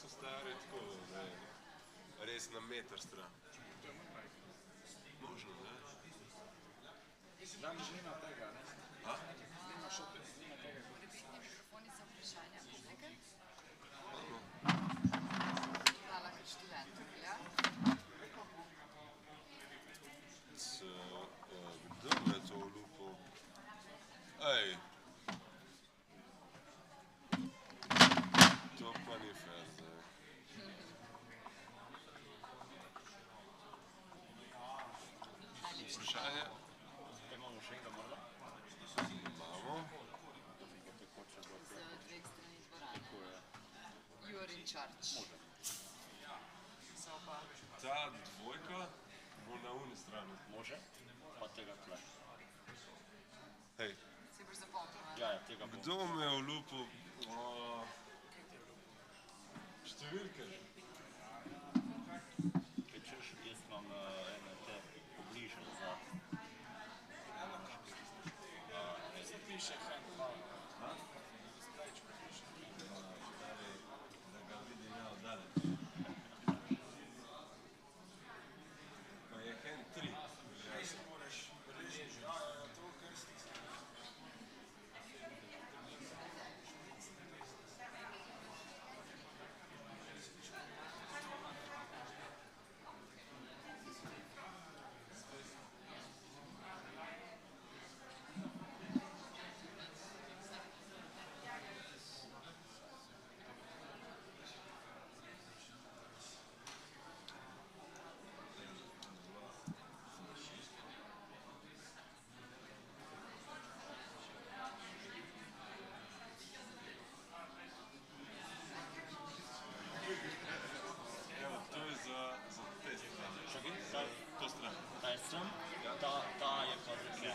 so stari tako, res na meter stran. Možno, ne? Nam žnima tega, ne? A? Snima šote, snima tega. Prebitni mikrofoni za vprašanja publike. Ano. Hvala kot študentu, ja. Kdo me je to olupil? Ej! To pa ni fair zdaj. Najlepši Vprašanje? Zdaj imamo še enega morda? Imamo. z dveh strani dvorane. You are in charge. So pa. Ta dvojka bo na uni strani. Može? Pa tega tle. Hej, Si boš zapomnil, ne? Ja, tega bo. kdo me je olupil? Številke. Kaj češ, jaz imam ene te pobliže za... Se piše handball. Da ga vidim ja oddaleč. Pa je hen 3. Evo, to je za te strane. Čakaj, To stran. ta je sem, ta je pa za kje.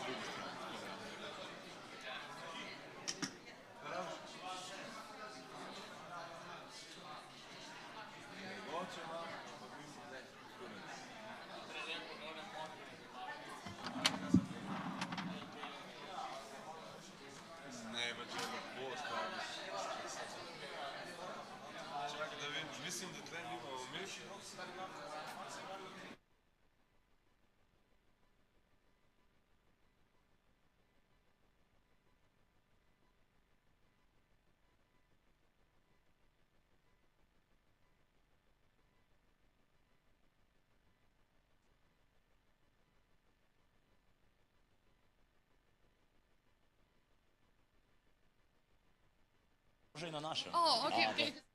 Mogoče imam, ampak mislim, ne. Ne, pa če je lepo stvari. Čakaj, da vidim, mislim, da tle nimamo miš. Že na našem. Okej, okej.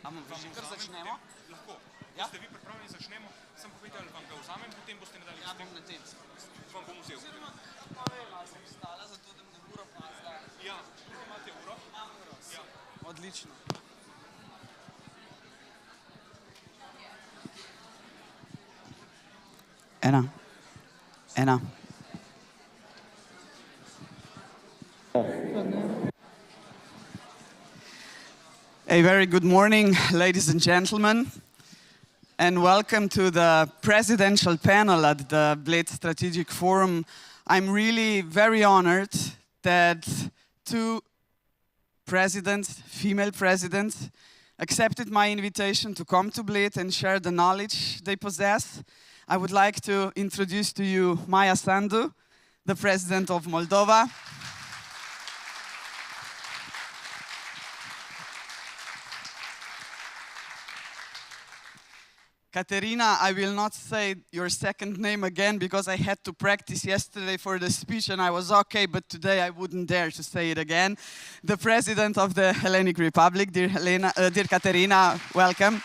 Vam kar začnemo? Lahko. Ja? Ste vi pripravljeni, začnemo? Sam povedal, ali vam ga vzamem, potem boste nadalje. Ja, bom na tem. Vam bom vzel. Sem stala zato, da me uro pazda. Ja, tukaj imate uro. Ja. Odlično. Ena. A very good morning, ladies and gentlemen, and welcome to the presidential panel at the Bled Strategic Forum. I'm really very honored that two presidents, female presidents, accepted my invitation to come to Bled and share the knowledge they possess. I would like to introduce to you Maia Sandu, the president of Moldova. Katerina, I will not say your second name again because I had to practice yesterday for the speech and I was okay, but today I wouldn't dare to say it again. The President of the Hellenic Republic, dear Katerina, welcome.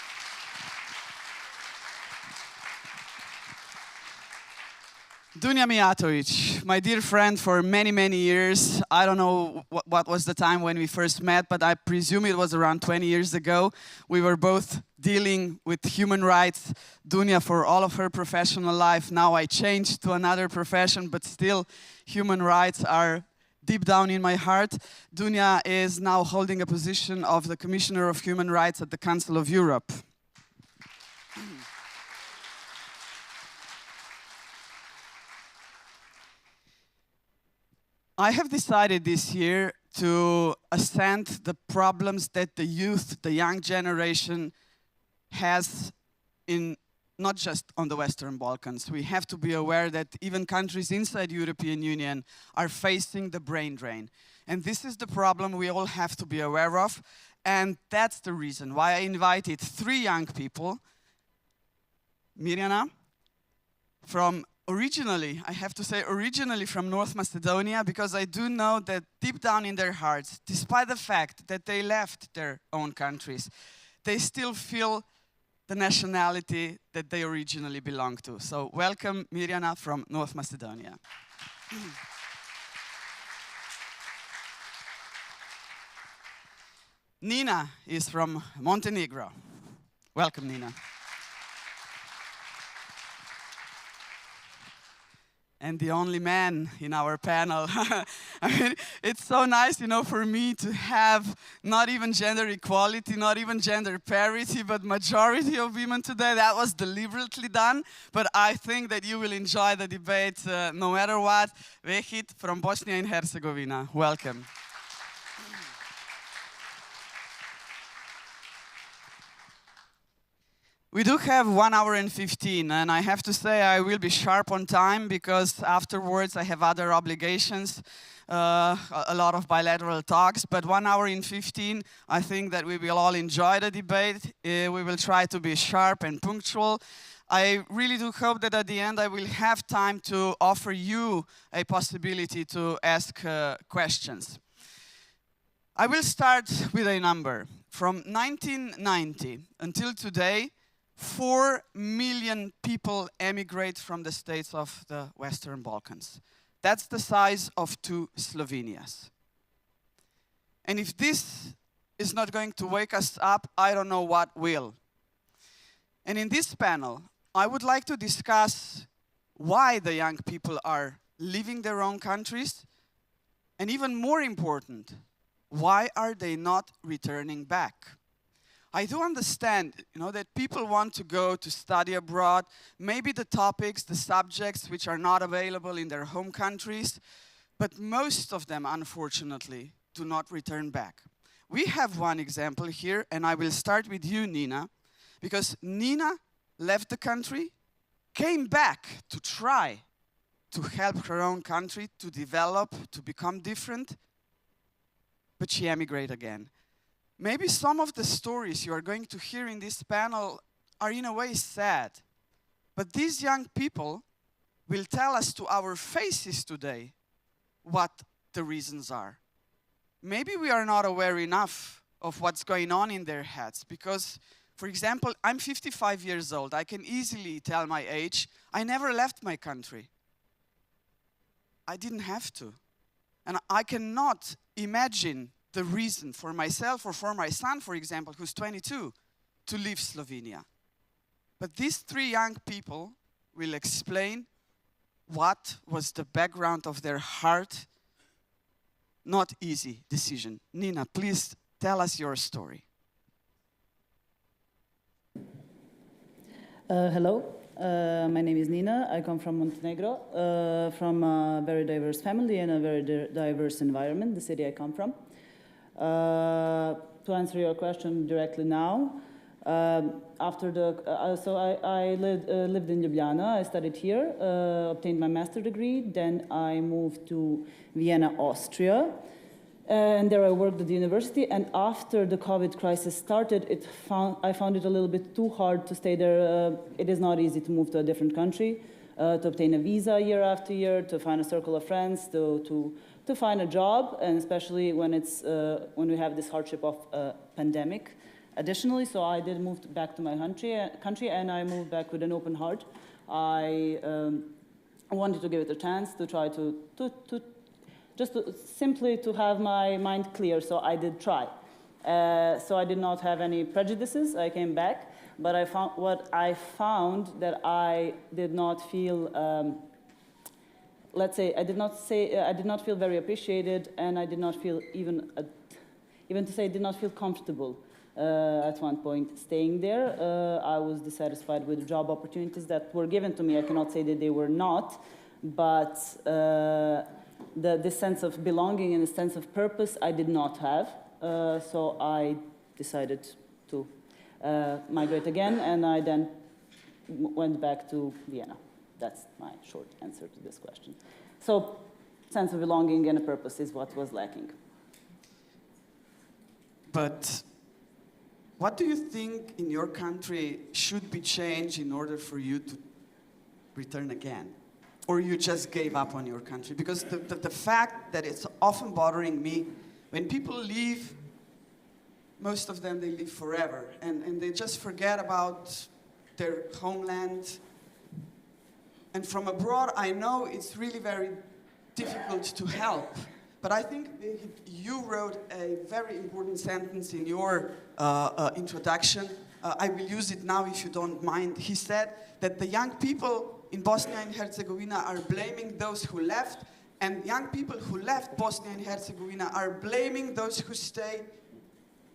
Dunja Mijatovic, my dear friend for many, many years. I don't know what was the time when we first met, but I presume it was around 20 years ago. We were both dealing with human rights. Dunja for all of her professional life. Now I changed to another profession, but still human rights are deep down in my heart. Dunja is now holding a position of the Commissioner of Human Rights at the Council of Europe. I have decided this year to ascend the problems that the youth, the young generation, has in not just on the Western Balkans. We have to be aware that even countries inside the European Union are facing the brain drain. And this is the problem we all have to be aware of. And that's the reason why I invited three young people. Mirjana, from originally, I have to say originally from North Macedonia, because I do know that deep down in their hearts, despite the fact that they left their own countries, they still feel the nationality that they originally belonged to. So welcome Mirjana from North Macedonia. Nina is from Montenegro. Welcome, Nina. And the only man in our panel. I mean, it's so nice, you know, for me to have not even gender equality, not even gender parity, but majority of women today. That was deliberately done, but I think that you will enjoy the debate no matter what. Vehit from Bosnia and Herzegovina, welcome. We do have 1 hour and 15, and I have to say I will be sharp on time because afterwards I have other obligations, a lot of bilateral talks, but 1 hour and 15, I think that we will all enjoy the debate. We will try to be sharp and punctual. I really do hope that at the end I will have time to offer you a possibility to ask questions. I will start with a number. From 1990 until today, 4 million people emigrate from the states of the Western Balkans. That's the size of 2 Slovenias. And if this is not going to wake us up, I don't know what will. And in this panel, I would like to discuss why the young people are leaving their own countries, and even more important, why are they not returning back? I do understand, you know, that people want to go to study abroad, maybe the topics, the subjects which are not available in their home countries, but most of them, unfortunately, do not return back. We have one example here, and I will start with you, Nina, because Nina left the country, came back to try to help her own country to develop, to become different, but she emigrated again. Maybe some of the stories you are going to hear in this panel are in a way sad, but these young people will tell us to our faces today what the reasons are. Maybe we are not aware enough of what's going on in their heads. Because, for example, I'm 55 years old. I can easily tell my age. I never left my country. I didn't have to. And I cannot imagine the reason for myself or for my son, for example, who's 22, to leave Slovenia. But these three young people will explain what was the background of their hard, not easy decision. Nina, please tell us your story. Hello, my name is Nina. I come from Montenegro, from a very diverse family and a very diverse environment, the city I come from. To answer your question directly now, after the, so I lived in Ljubljana. I studied here, obtained my master's degree. Then I moved to Vienna, Austria. And there I worked at the university. And after the COVID crisis started, I found it a little bit too hard to stay there. It is not easy to move to a different country, to obtain a visa year after year, to find a circle of friends, to find a job, and especially when we have this hardship of pandemic. Additionally, so I did move back to my country, and I moved back with an open heart. I wanted to give it a chance to try simply to have my mind clear, so I did try. So I did not have any prejudices. I came back, but I found that I did not feel, let's say, I did not feel very appreciated, and I did not feel even to say, did not feel comfortable. At one point staying there. I was dissatisfied with job opportunities that were given to me. I cannot say that they were not, but the sense of belonging and the sense of purpose I did not have. So I decided to migrate again, and I then went back to Vienna. That's my short answer to this question. So sense of belonging and a purpose is what was lacking. But what do you think in your country should be changed in order for you to return again? Or you just gave up on your country? Because the fact that it's often bothering me, when people leave, most of them, they leave forever. And they just forget about their homeland. And from abroad, I know it's really very difficult to help. But I think you wrote a very important sentence in your introduction. I will use it now if you don't mind. He said that the young people in Bosnia and Herzegovina are blaming those who left, and young people who left Bosnia and Herzegovina are blaming those who stay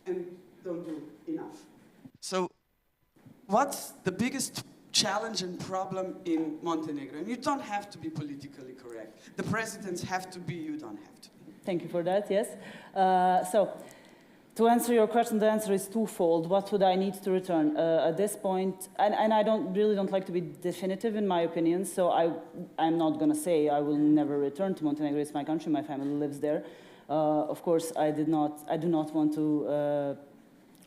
and don't do enough. So what's the biggest challenge and problem in Montenegro? And you don't have to be politically correct. The presidents have to be, you don't have to be. Thank you for that, yes. So, to answer your question, the answer is twofold. What would I need to return? At this point, and I really don't like to be definitive in my opinion, so I'm not going to say I will never return to Montenegro. It's my country, my family lives there. Of course, I do not want to,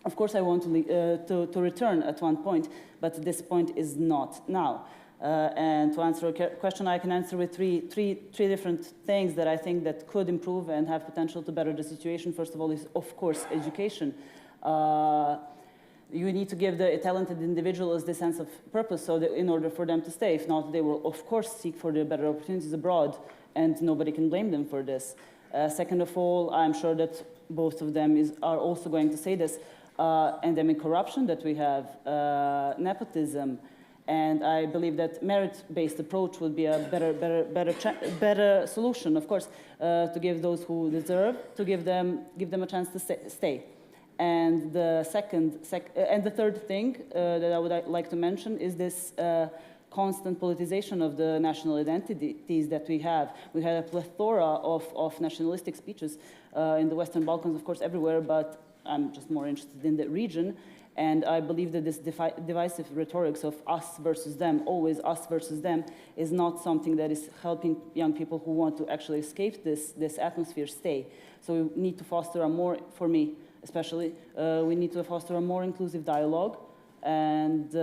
of course I want to return at one point, but this point is not now. And to answer a question, I can answer with three different things that I think that could improve and have potential to better the situation. First of all is, of course, education. You need to give the talented individuals this sense of purpose so that in order for them to stay. If not, they will, of course, seek for the better opportunities abroad, and nobody can blame them for this. Second of all, I'm sure that both of them are also going to say this, endemic corruption that we have, nepotism. And I believe that merit-based approach would be a better solution, of course, to give those who deserve, to give them a chance to stay. And the third thing that I would like to mention is this constant politicization of the national identities that we have. We had a plethora of nationalistic speeches in the Western Balkans, of course, everywhere, but I'm just more interested in the region. And I believe that this divisive rhetoric of us versus them, always us versus them, is not something that is helping young people who want to actually escape this atmosphere stay. So we need to foster a more, for me especially, we need to foster a more inclusive dialogue. And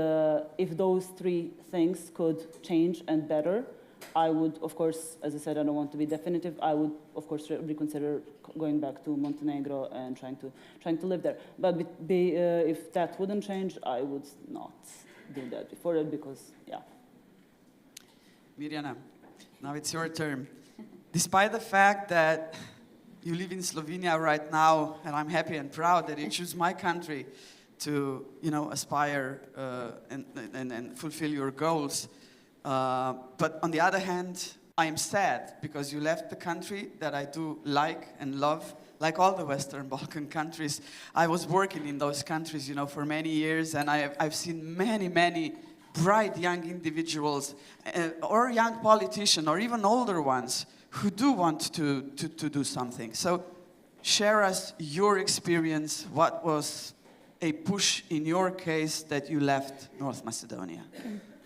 if those three things could change and better, I would, of course, as I said, I don't want to be definitive. I would, of course, reconsider going back to Montenegro and trying to live there. But if that wouldn't change, I would not do that before it because, yeah. Mirjana, now it's your turn. Despite the fact that you live in Slovenia right now, and I'm happy and proud that you choose my country to, aspire and fulfill your goals. But on the other hand, I am sad because you left the country that I do like and love, like all the Western Balkan countries. I was working in those countries, for many years, and I've seen many, many bright young individuals or young politicians or even older ones who do want to do something. So share us your experience. What was a push in your case that you left North Macedonia?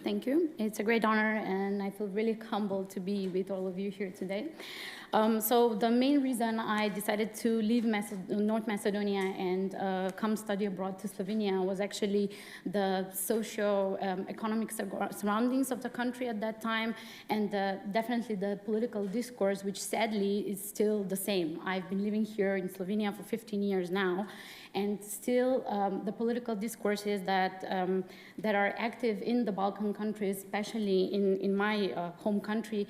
Thank you. It's a great honor, and I feel really humbled to be with all of you here today. So the main reason I decided to leave North Macedonia and come study abroad to Slovenia was actually the socio-economic surroundings of the country at that time, and definitely the political discourse, which sadly is still the same. I've been living here in Slovenia for 15 years now, and still the political discourses that are active in the Balkan countries, especially in my home country,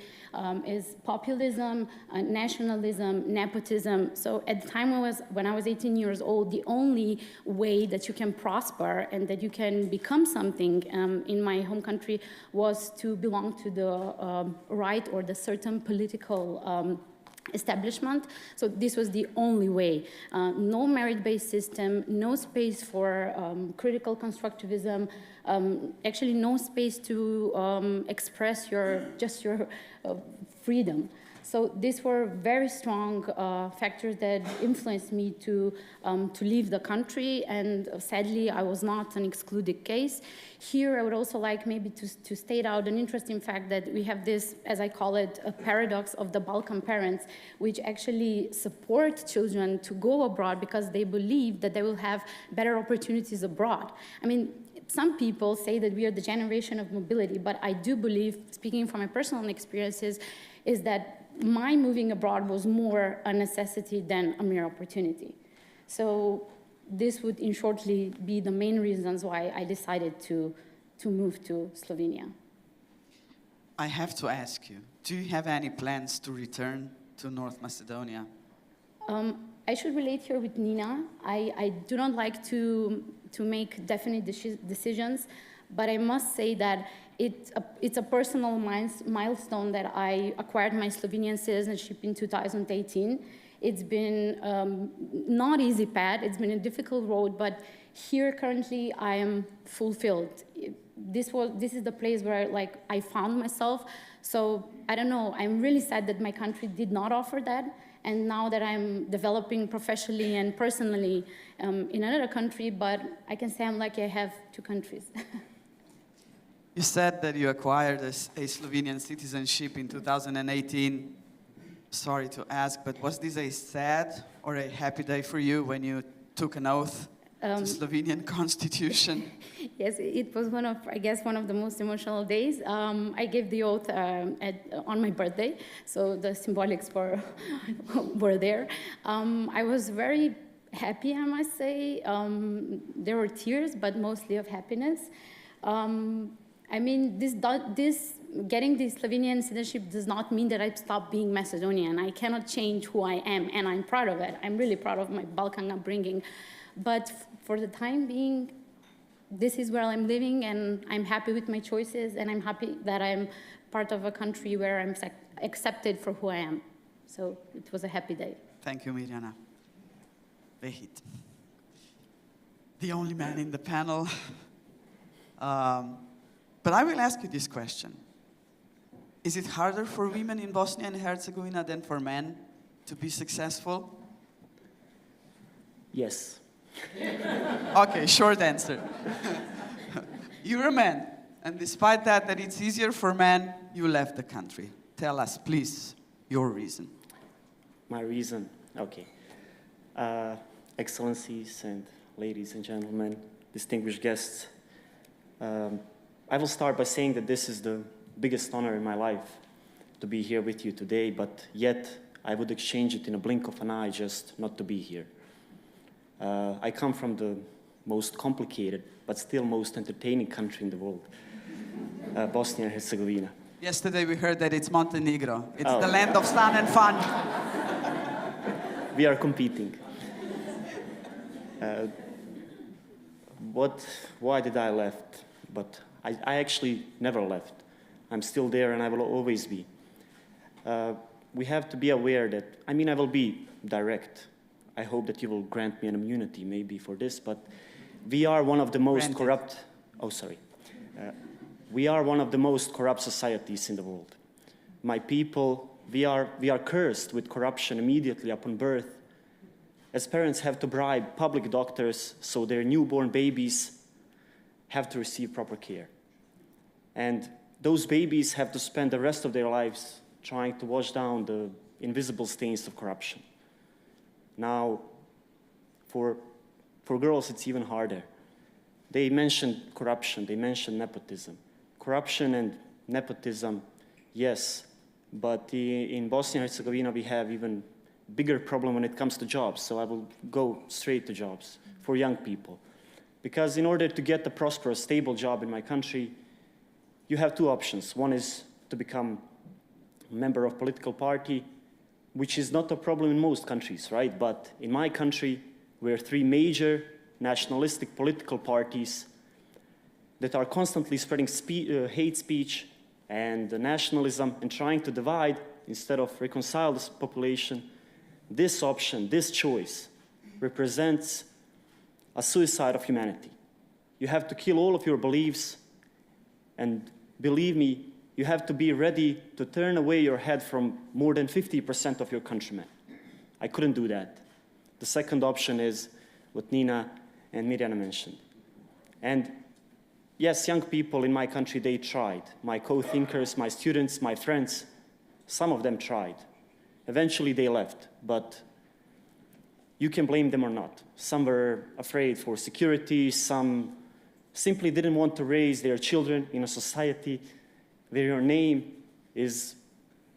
is populism, nationalism, nepotism. So at the time when I was 18 years old, the only way that you can prosper and that you can become something in my home country was to belong to the right or the certain political establishment. So this was the only way. No merit-based system, no space for critical constructivism, actually no space to express your freedom. So these were very strong factors that influenced me to leave the country, and sadly I was not an excluded case. Here I would also like maybe to state out an interesting fact that we have this, as I call it, a paradox of the Balkan parents, which actually support children to go abroad because they believe that they will have better opportunities abroad. I mean, some people say that we are the generation of mobility, but I do believe, speaking from my personal experiences, is that my moving abroad was more a necessity than a mere opportunity. So this would, in shortly, be the main reasons why I decided to move to Slovenia. I have to ask you, do you have any plans to return to North Macedonia? I should relate here with Nina. I do not like to make definite decisions, but I must say that it's a personal milestone that I acquired my Slovenian citizenship in 2018. It's been not easy path. It's been a difficult road, but here currently I am fulfilled. This is the place where I found myself. So I don't know. I'm really sad that my country did not offer that. And now that I'm developing professionally and personally in another country, but I can say I'm lucky I have two countries. You said that you acquired a Slovenian citizenship in 2018. Sorry to ask, but was this a sad or a happy day for you when you took an oath to Slovenian constitution? Yes, it was one of the most emotional days. I gave the oath on my birthday, so the symbolics were there. I was very happy, I must say. There were tears, but mostly of happiness. I mean, getting the Slovenian citizenship does not mean that I stopped being Macedonian. I cannot change who I am, and I'm proud of it. I'm really proud of my Balkan upbringing. But for the time being, this is where I'm living, and I'm happy with my choices, and I'm happy that I'm part of a country where I'm accepted for who I am. So it was a happy day. Thank you, Mirjana. Vehit, the only man in the panel. But I will ask you this question. Is it harder for women in Bosnia and Herzegovina than for men to be successful? Yes. Okay, short answer. You're a man, and despite that it's easier for men, you left the country. Tell us, please, your reason. My reason, okay. Excellencies and ladies and gentlemen, distinguished guests, I will start by saying that this is the biggest honor in my life. to be here with you today, but yet I would exchange it in a blink of an eye just not to be here. I come from the most complicated, but still most entertaining country in the world, Bosnia and Herzegovina. Yesterday we heard that it's Montenegro. It's Oh. the land of sun and fun. We are competing. Why did I left? But I actually never left. I'm still there and I will always be. We have to be aware that, I will be direct. I hope that you will grant me an immunity maybe for this, but we are one of the most corrupt, we are one of the most corrupt societies in the world. My people, we are cursed with corruption immediately upon birth, as parents have to bribe public doctors so their newborn babies have to receive proper care. And those babies have to spend the rest of their lives trying to wash down the invisible stains of corruption. Now, for girls, it's even harder. They mentioned corruption, they mentioned nepotism. Corruption and nepotism, yes, but in Bosnia and Herzegovina, we have even bigger problem when it comes to jobs, so I will go straight to jobs for young people. Because in order to get a prosperous, stable job in my country, you have two options. One is to become a member of a political party, which is not a problem in most countries, right? But in my country, we are three major nationalistic political parties that are constantly spreading hate speech and nationalism and trying to divide instead of reconcile this population. This option, this choice, represents a suicide of humanity. You have to kill all of your beliefs, and believe me, you have to be ready to turn away your head from more than 50% of your countrymen. I couldn't do that. The second option is what Nina and Mirjana mentioned. And yes, young people in my country, they tried. My co-thinkers, my students, my friends, some of them tried. Eventually they left, but you can blame them or not. Some were afraid for security, some simply didn't want to raise their children in a society where your name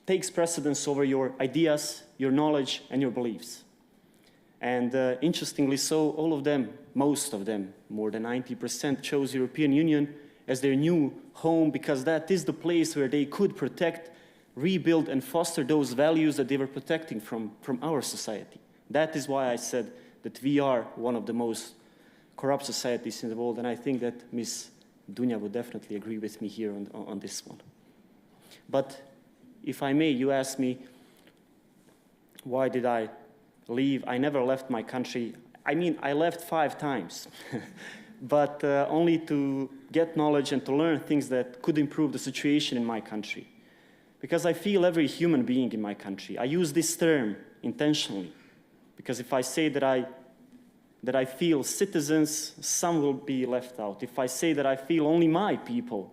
takes precedence over your ideas, your knowledge, and your beliefs. And interestingly so, all of them, most of them, more than 90%, chose European Union as their new home because that is the place where they could protect, rebuild, and foster those values that they were protecting from our society. That is why I said that we are one of the most corrupt societies in the world, and I think that Ms. Dunja would definitely agree with me here on this one. But if I may, you asked me, why did I leave? I never left my country. I left 5 times, but only to get knowledge and to learn things that could improve the situation in my country. Because I feel every human being in my country. I use this term intentionally, because if I say that I feel citizens, some will be left out. If I say that I feel only my people,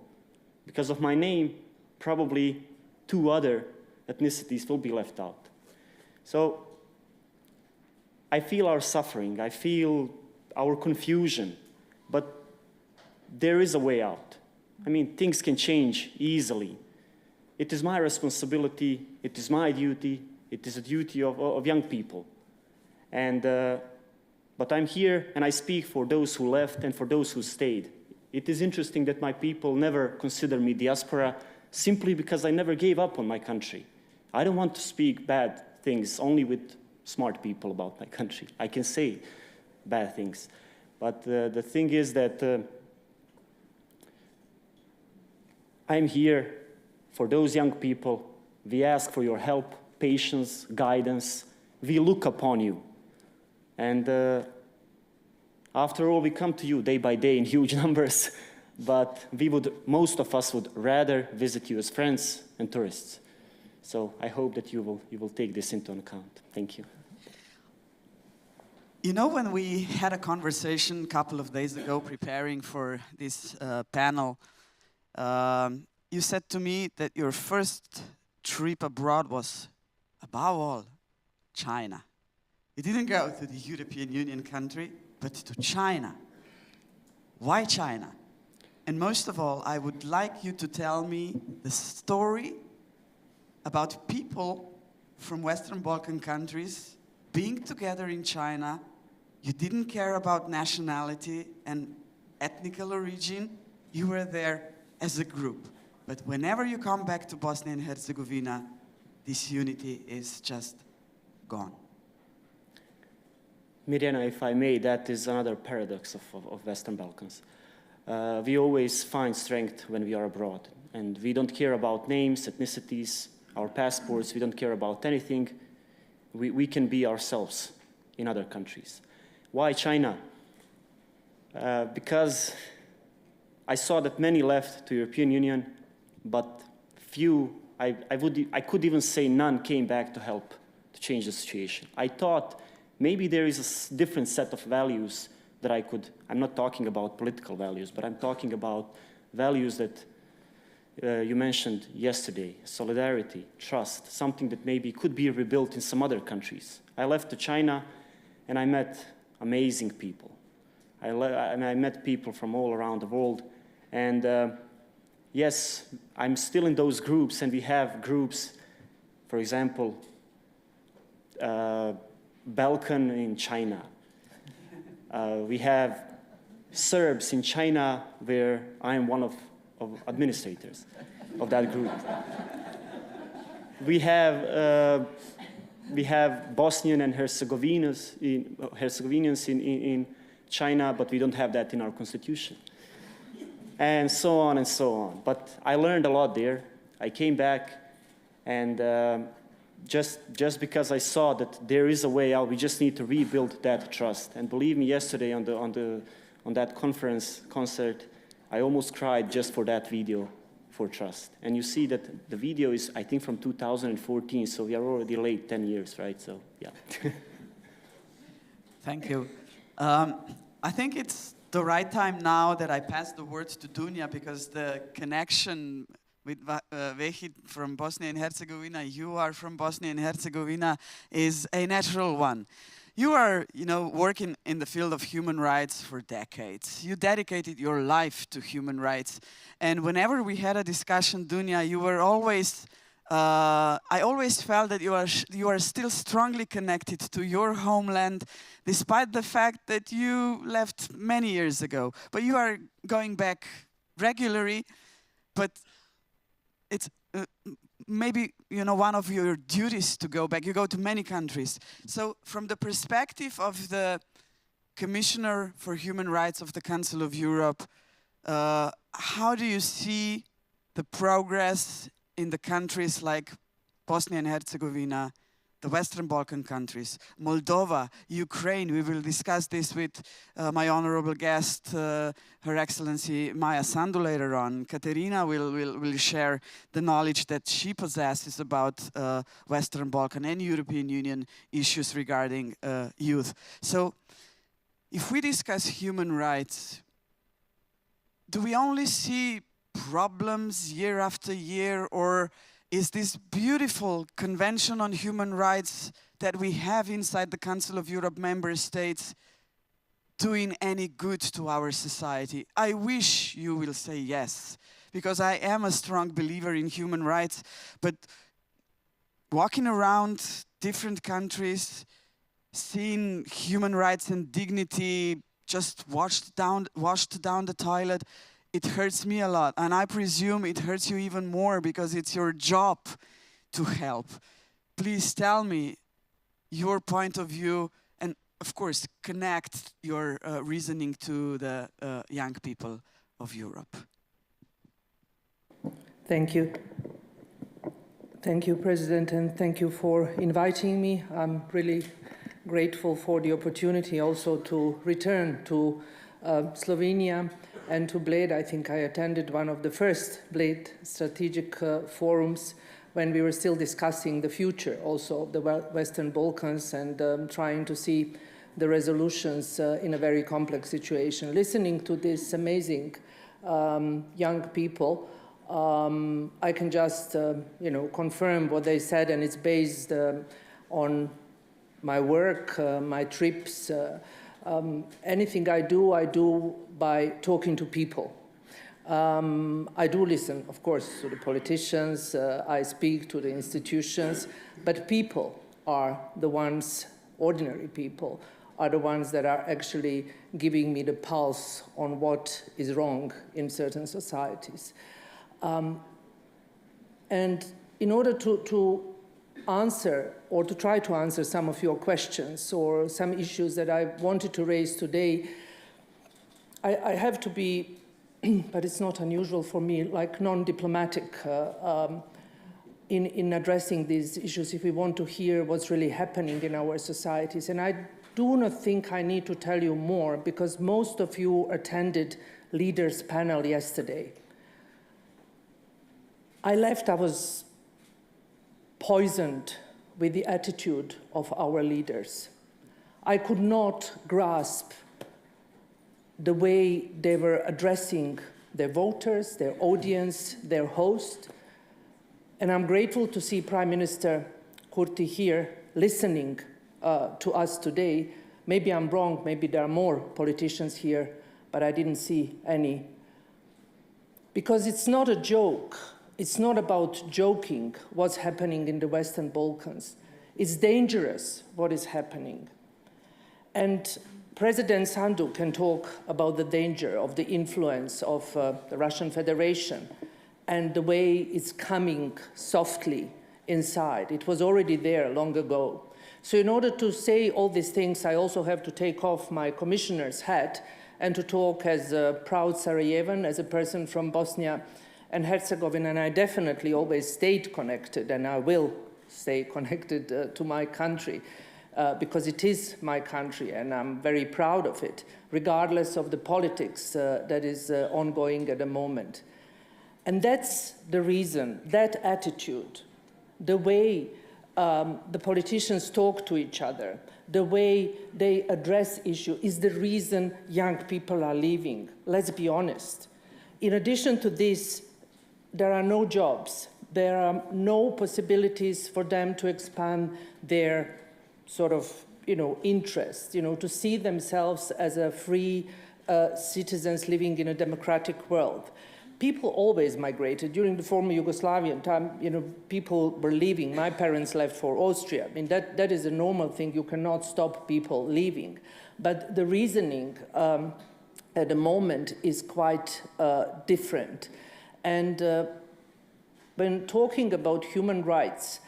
because of my name, probably 2 other ethnicities will be left out. So I feel our suffering, I feel our confusion, but there is a way out. Things can change easily. It is my responsibility, it is my duty, it is a duty of young people. But I'm here and I speak for those who left and for those who stayed. It is interesting that my people never consider me diaspora simply because I never gave up on my country. I don't want to speak bad things only with smart people about my country. I can say bad things. But the thing is that I'm here for those young people. We ask for your help, patience, guidance. We look upon you. And after all, we come to you day by day in huge numbers, but most of us would rather visit you as friends and tourists. So I hope that you will take this into account. Thank you. You know, when we had a conversation a couple of days ago preparing for this panel, you said to me that your first trip abroad was, above all, China. You didn't go to the European Union country, but to China. Why China? And most of all, I would like you to tell me the story about people from Western Balkan countries being together in China. You didn't care about nationality and ethnical origin. You were there as a group. But whenever you come back to Bosnia and Herzegovina, this unity is just gone. Mirjana, if I may, that is another paradox of Western Balkans. We always find strength when we are abroad, and we don't care about names, ethnicities, our passports, we don't care about anything. We can be ourselves in other countries. Why China? Because I saw that many left to European Union, but few, I could even say none, came back to help to change the situation. I thought maybe there is a different set of values that I'm not talking about political values, but I'm talking about values that you mentioned yesterday, solidarity, trust, something that maybe could be rebuilt in some other countries. I left to China and I met amazing people. I met people from all around the world, and yes, I'm still in those groups, and we have groups, for example, Balkan in China. We have Serbs in China, where I am one of administrators of that group. We have Bosnian and Herzegovinians in China, but we don't have that in our constitution. And so on and so on. But I learned a lot there. I came back, and just because I saw that there is a way out, we just need to rebuild that trust. And believe me, yesterday on that concert, I almost cried just for that video for trust. And you see that the video is, I think, from 2014, so we are already late 10 years, right? So, yeah. Thank you. I think it's the right time now that I pass the word to Dunja, because the connection with Vehid from Bosnia and Herzegovina, you are from Bosnia and Herzegovina, is a natural one. You are, working in the field of human rights for decades. You dedicated your life to human rights. And whenever we had a discussion, Dunja, you were always, I always felt that you are still strongly connected to your homeland, despite the fact that you left many years ago. But you are going back regularly, but it's maybe, one of your duties to go back. You go to many countries. So from the perspective of the Commissioner for Human Rights of the Council of Europe, how do you see the progress in the countries like Bosnia and Herzegovina, the Western Balkan countries, Moldova, Ukraine? We will discuss this with my honorable guest, Her Excellency Maja Sandu, later on. Katerina will share the knowledge that she possesses about Western Balkan and European Union issues regarding youth. So, if we discuss human rights, do we only see problems year after year, or is this beautiful Convention on Human Rights that we have inside the Council of Europe member states doing any good to our society? I wish you will say yes, because I am a strong believer in human rights, but walking around different countries, seeing human rights and dignity just washed down the toilet, it hurts me a lot, and I presume it hurts you even more because it's your job to help. Please tell me your point of view, and of course connect your reasoning to the young people of Europe. Thank you. Thank you, President, and thank you for inviting me. I'm really grateful for the opportunity also to return to Slovenia and to Bled. I think I attended one of the first Bled strategic forums when we were still discussing the future also of the Western Balkans and trying to see the resolutions in a very complex situation. Listening to these amazing young people, I can just confirm what they said, and it's based on my work, my trips. Anything I do by talking to people. I do listen, of course, to the politicians, I speak to the institutions, but people are the ones, ordinary people, are the ones that are actually giving me the pulse on what is wrong in certain societies. And in order to answer or to try to answer some of your questions or some issues that I wanted to raise today, I have to be, but it's not unusual for me, like non-diplomatic in addressing these issues if we want to hear what's really happening in our societies. And I do not think I need to tell you more because most of you attended Leaders' panel yesterday. I left, I was poisoned with the attitude of our leaders. I could not grasp the way they were addressing their voters, their audience, their host. And I'm grateful to see Prime Minister Kurti here listening to us today. Maybe I'm wrong, maybe there are more politicians here, but I didn't see any. Because it's not a joke. It's not about joking what's happening in the Western Balkans. It's dangerous what is happening. And President Sandu can talk about the danger of the influence of the Russian Federation and the way it's coming softly inside. It was already there long ago. So in order to say all these things, I also have to take off my commissioner's hat and to talk as a proud Sarajevan, as a person from Bosnia and Herzegovina, and I definitely always stayed connected, and I will stay connected to my country, because it is my country, and I'm very proud of it, regardless of the politics that is ongoing at the moment. And that's the reason, that attitude, the way the politicians talk to each other, the way they address issues, is the reason young people are leaving. Let's be honest. In addition to this, there are no jobs. There are no possibilities for them to expand their sort of, interest, to see themselves as a free citizens living in a democratic world. People always migrated. During the former Yugoslavian time, people were leaving. My parents left for Austria. I mean, that is a normal thing. You cannot stop people leaving. But the reasoning at the moment is quite different. And when talking about human rights,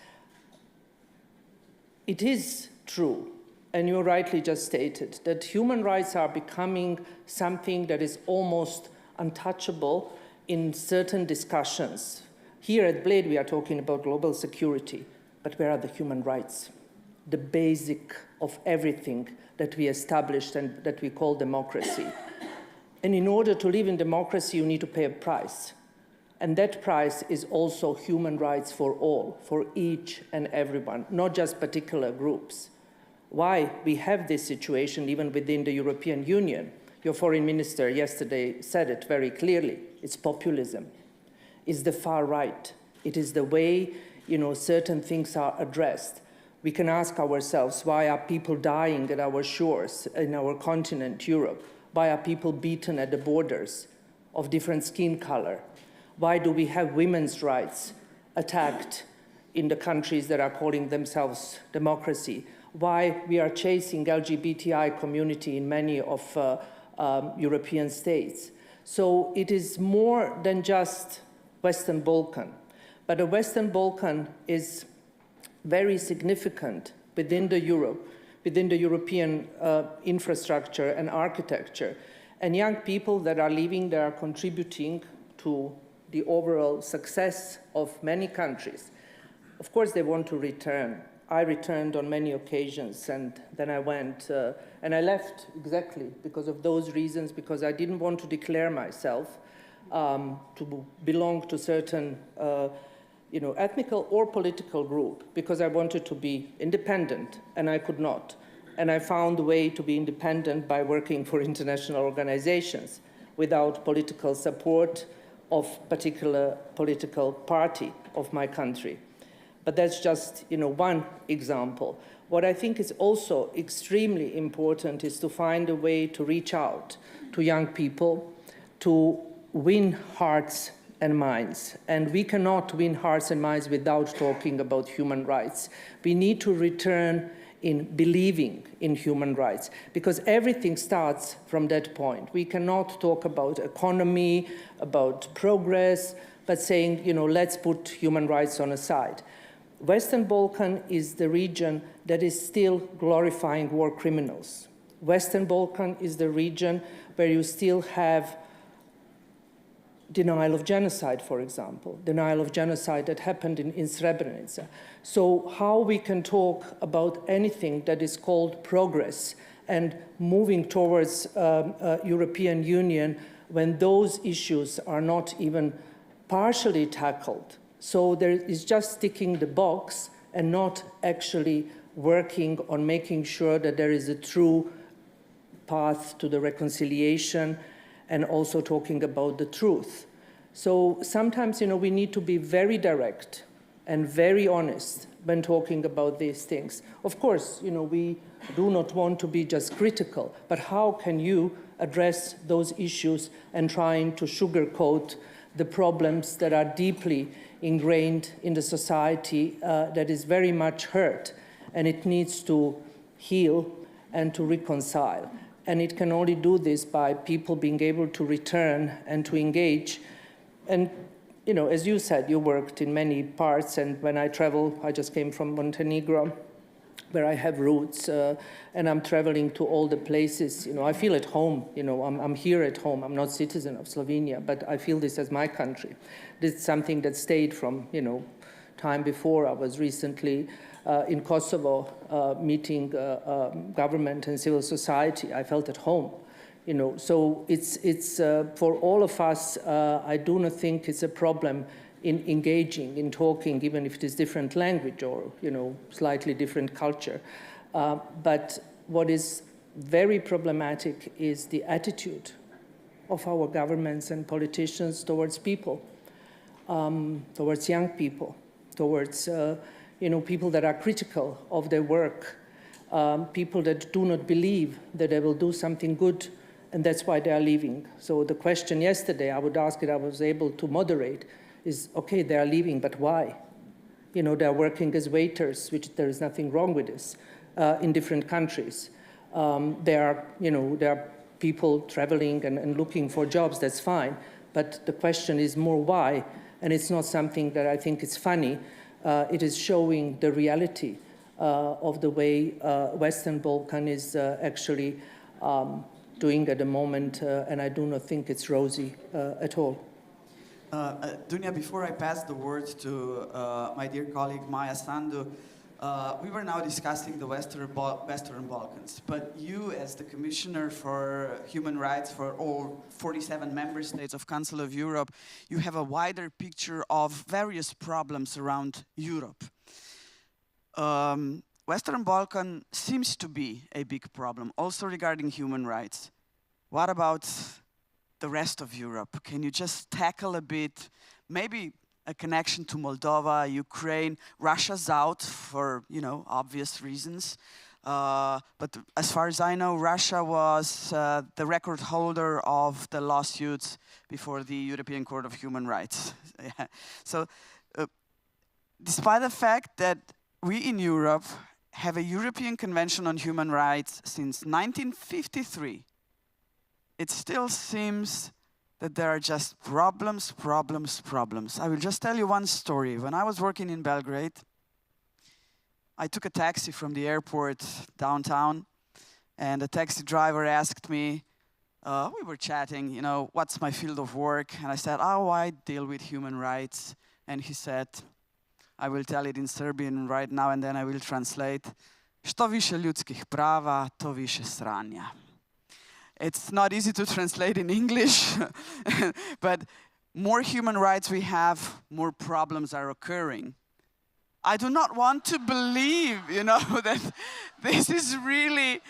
it is true, and you rightly just stated, that human rights are becoming something that is almost untouchable in certain discussions. Here at Bled, we are talking about global security, but where are the human rights? The basic of everything that we established and that we call democracy. And in order to live in democracy, you need to pay a price. And that price is also human rights for all, for each and everyone, not just particular groups. Why we have this situation even within the European Union? Your foreign minister yesterday said it very clearly. It's populism. It's the far right. It is the way, certain things are addressed. We can ask ourselves, why are people dying at our shores in our continent, Europe? Why are people beaten at the borders of different skin color? Why do we have women's rights attacked in the countries that are calling themselves democracy? Why we are chasing LGBTI community in many of European states? So it is more than just Western Balkan. But the Western Balkan is very significant within the European infrastructure and architecture. And young people that are leaving, that are contributing to the overall success of many countries. Of course, they want to return. I returned on many occasions, and then I went, and I left exactly because of those reasons, because I didn't want to declare myself to belong to certain, ethnical or political group, because I wanted to be independent, and I could not. And I found a way to be independent by working for international organizations without political support of particular political party of my country. But that's just, one example. What I think is also extremely important is to find a way to reach out to young people, to win hearts and minds. And we cannot win hearts and minds without talking about human rights. We need to return in believing in human rights, because everything starts from that point. We cannot talk about economy, about progress, but saying, you know, let's put human rights on a side. Western Balkan is the region that is still glorifying war criminals. Western Balkan is the region where you still have denial of genocide, for example, denial of genocide that happened in Srebrenica. So how we can talk about anything that is called progress and moving towards European Union when those issues are not even partially tackled. So there is just ticking the box and not actually working on making sure that there is a true path to the reconciliation and also talking about the truth. So sometimes, you know, we need to be very direct and very honest when talking about these things. Of course, you know, we do not want to be just critical, but how can you address those issues and trying to sugarcoat the problems that are deeply ingrained in the society that is very much hurt, and it needs to heal and to reconcile. And it can only do this by people being able to return and to engage. And, you know, as you said, you worked in many parts, and when I travel, I just came from Montenegro, where I have roots, and I'm traveling to all the places. You know, I feel at home. You know, I'm here at home. I'm not citizen of Slovenia, but I feel this as my country. This is something that stayed from, you know, time before. I was recently in Kosovo meeting government and civil society. I felt at home. You know, so it's for all of us, I do not think it's a problem in engaging, in talking, even if it is different language or, you know, slightly different culture. But what is very problematic is the attitude of our governments and politicians towards people, towards young people, towards, you know, people that are critical of their work, people that do not believe that they will do something good, and that's why they are leaving. So the question yesterday, I would ask it, I was able to moderate, is, okay, they are leaving, but why? You know, they're working as waiters, which there is nothing wrong with this, in different countries. There are people traveling and looking for jobs, that's fine. But the question is more why, and it's not something that I think is funny. It is showing the reality of the way Western Balkan is actually doing at the moment, and I do not think it's rosy at all. Dunja, before I pass the word to my dear colleague Maya Sandu, we were now discussing the Western Balkans, but you, as the Commissioner for Human Rights for all 47 member states of Council of Europe, you have a wider picture of various problems around Europe. Western Balkan seems to be a big problem, also regarding human rights. What about the rest of Europe? Can you just tackle a bit, maybe a connection to Moldova, Ukraine? Russia's out for, you know, obvious reasons. But as far as I know, Russia was the record holder of the lawsuits before the European Court of Human Rights. So, despite the fact that we in Europe have a European Convention on Human Rights since 1953, it still seems that there are just problems. I will just tell you one story. When I was working in Belgrade, I took a taxi from the airport downtown, and the taxi driver asked me, we were chatting, you know, what's my field of work? And I said, oh, I deal with human rights. And he said, I will tell it in Serbian right now, and then I will translate. Što više ljudskih prava, to više sranja. It's not easy to translate in English, but more human rights we have, more problems are occurring. I do not want to believe, you know, that this is really...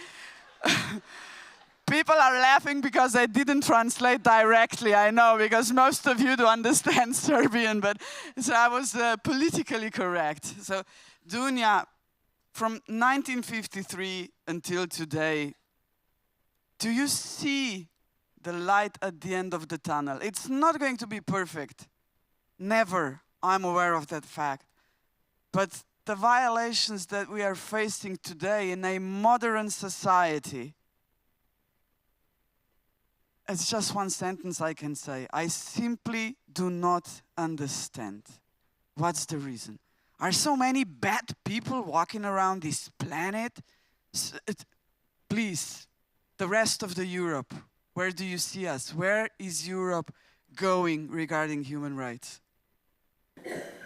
People are laughing because I didn't translate directly, I know, because most of you do understand Serbian, but so I was politically correct. So, Dunja, from 1953 until today, do you see the light at the end of the tunnel. It's not going to be perfect. Never. I'm aware of that fact. But the violations that we are facing today in a modern society, it's just one sentence I can say. I simply do not understand. What's the reason? Are so many bad people walking around this planet? Please, the rest of the Europe, where do you see us? Where is Europe going regarding human rights?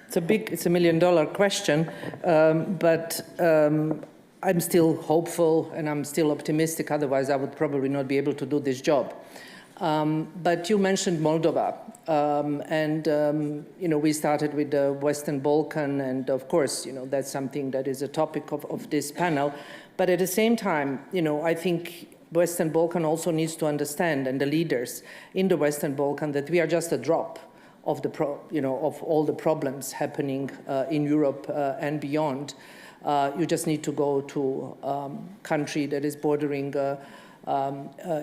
It's a $1 million question, but I'm still hopeful and I'm still optimistic. Otherwise, I would probably not be able to do this job. But you mentioned Moldova, we started with the Western Balkan, and of course, that's something that is a topic of this panel. But at the same time, I think Western Balkan also needs to understand, and the leaders in the Western Balkan, that we are just a drop of of all the problems happening in Europe and beyond. You just need to go to a country that is bordering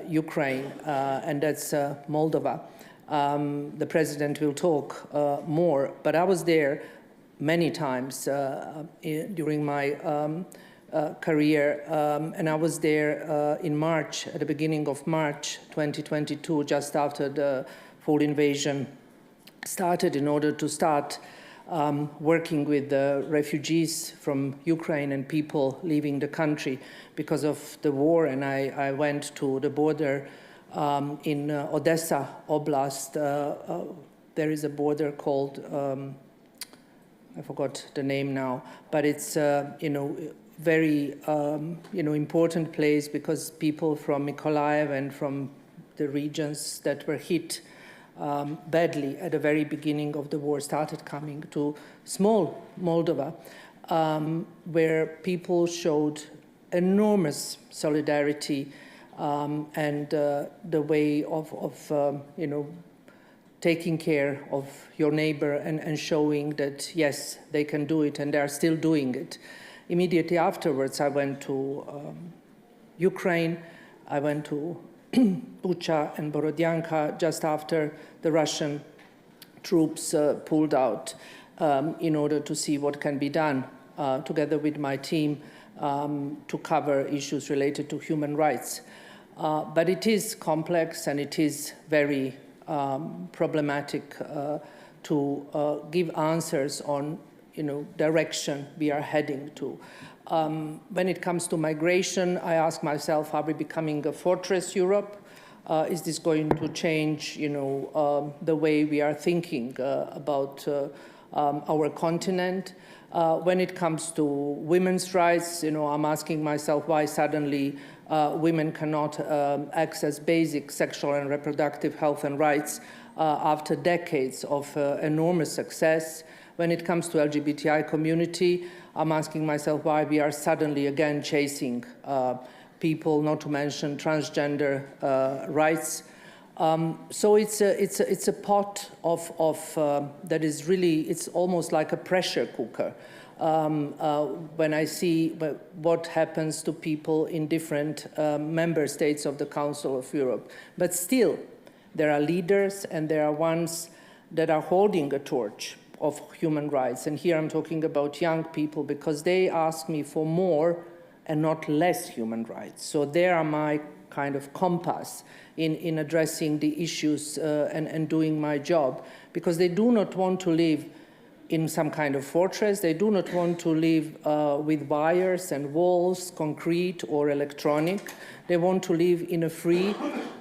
Ukraine, and that's Moldova. The president will talk more, but I was there many times during my career, and I was there in March, at the beginning of March 2022, just after the full invasion started, in order to start working with the refugees from Ukraine and people leaving the country because of the war. And I went to the border in Odessa Oblast. There is a border called, I forgot the name now, but it's, very, important place because people from Mykolaiv and from the regions that were hit badly at the very beginning of the war started coming to small Moldova, where people showed enormous solidarity and the way of taking care of your neighbor and showing that, yes, they can do it, and they are still doing it. Immediately afterwards, I went to Ukraine. I went to Bucha and Borodyanka just after the Russian troops pulled out in order to see what can be done together with my team to cover issues related to human rights. But it is complex and it is very problematic to give answers on direction we are heading to. When it comes to migration, I ask myself, are we becoming a fortress Europe? Is this going to change, the way we are thinking about our continent? When it comes to women's rights, I'm asking myself why suddenly women cannot access basic sexual and reproductive health and rights after decades of enormous success. When it comes to LGBTI community, I'm asking myself why we are suddenly again chasing people, not to mention transgender rights. So it's a pot of that is really, it's almost like a pressure cooker. When I see what happens to people in different member states of the Council of Europe. But still, there are leaders and there are ones that are holding a torch of human rights. And here I'm talking about young people because they ask me for more and not less human rights. So they are my kind of compass in addressing the issues and doing my job, because they do not want to live in some kind of fortress. They do not want to live with wires and walls, concrete or electronic. They want to live in a free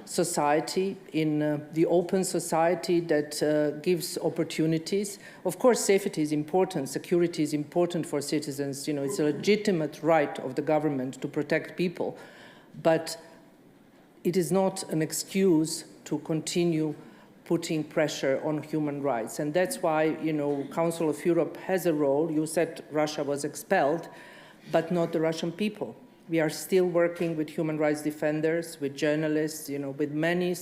society, in the open society that gives opportunities. Of course, safety is important, security is important for citizens. It's a legitimate right of the government to protect people, but it is not an excuse to continue putting pressure on human rights. And that's why, Council of Europe has a role. You said Russia was expelled, but not the Russian people. We are still working with human rights defenders, with journalists, with many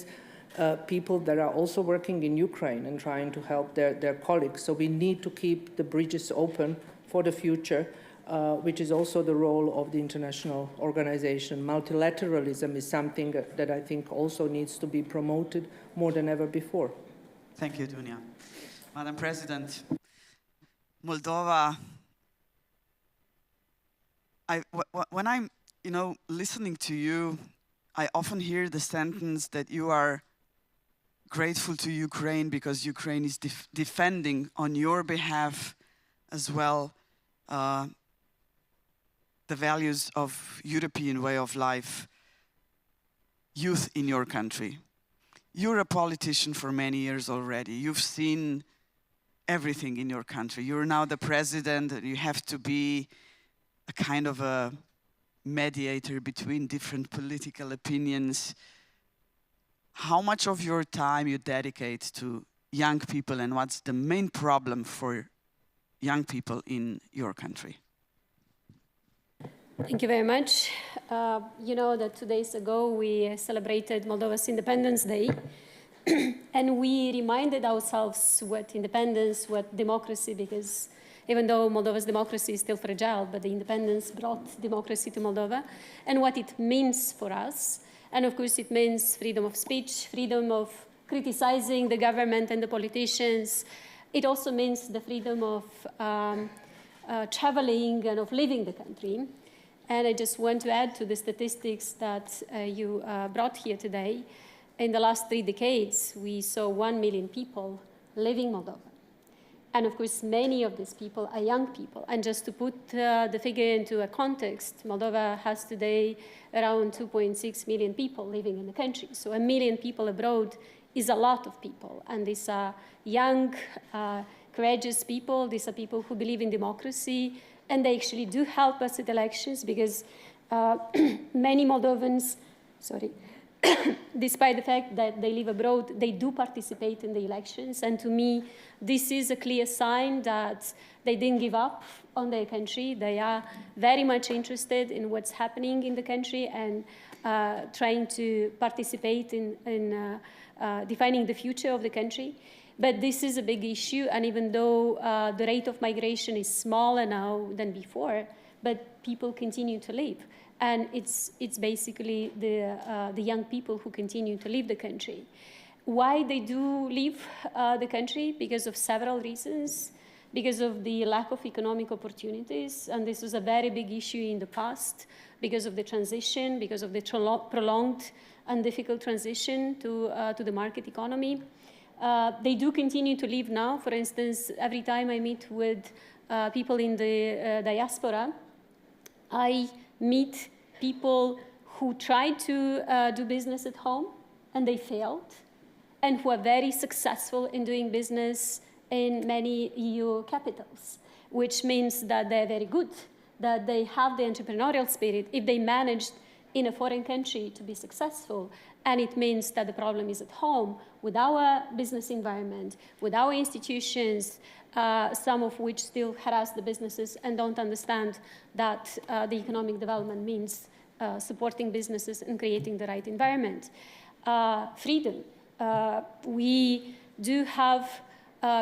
people that are also working in Ukraine and trying to help their colleagues. So we need to keep the bridges open for the future which is also the role of the international organization. Multilateralism is something that I think also needs to be promoted more than ever before. Thank you, Dunja. Madam President, Moldova, when I'm listening to you, I often hear the sentence that you are grateful to Ukraine because Ukraine is defending on your behalf as well the values of European way of life, youth in your country. You're a politician for many years already. You've seen everything in your country. You're now the president, and you have to be a kind of a mediator between different political opinions. How much of your time you dedicate to young people, and what's the main problem for young people in your country? Thank you very much. You know that 2 days ago we celebrated Moldova's Independence Day, and we reminded ourselves what independence, what democracy, because even though Moldova's democracy is still fragile, but the independence brought democracy to Moldova, and what it means for us. And of course, it means freedom of speech, freedom of criticizing the government and the politicians. It also means the freedom of traveling and of leaving the country. And I just want to add to the statistics that you brought here today. In the last 3 decades, we saw 1 million people leaving Moldova. And of course, many of these people are young people. And just to put the figure into a context, Moldova has today around 2.6 million people living in the country. So 1 million people abroad is a lot of people. And these are young, courageous people. These are people who believe in democracy. And they actually do help us at elections because many Moldovans, despite the fact that they live abroad, they do participate in the elections. And to me, this is a clear sign that they didn't give up on their country. They are very much interested in what's happening in the country and trying to participate in defining the future of the country. But this is a big issue, and even though the rate of migration is smaller now than before, but people continue to leave. And it's basically the young people who continue to leave the country. Why they do leave the country? Because of several reasons. Because of the lack of economic opportunities, and this was a very big issue in the past, because of the transition, because of the prolonged and difficult transition to the market economy. They do continue to leave now. For instance, every time I meet with people in the diaspora, I meet people who tried to do business at home and they failed, and who are very successful in doing business in many EU capitals, which means that they're very good, that they have the entrepreneurial spirit if they managed in a foreign country to be successful. And it means that the problem is at home with our business environment, with our institutions, some of which still harass the businesses and don't understand that the economic development means supporting businesses and creating the right environment. Freedom. We do have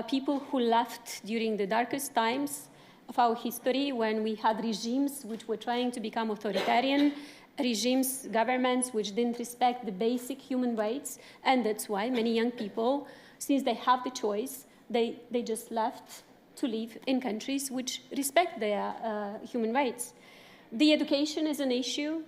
people who left during the darkest times of our history, when we had regimes which were trying to become authoritarian, regimes, governments which didn't respect the basic human rights. And that's why many young people, since they have the choice, they just left to live in countries which respect their human rights. The education is an issue.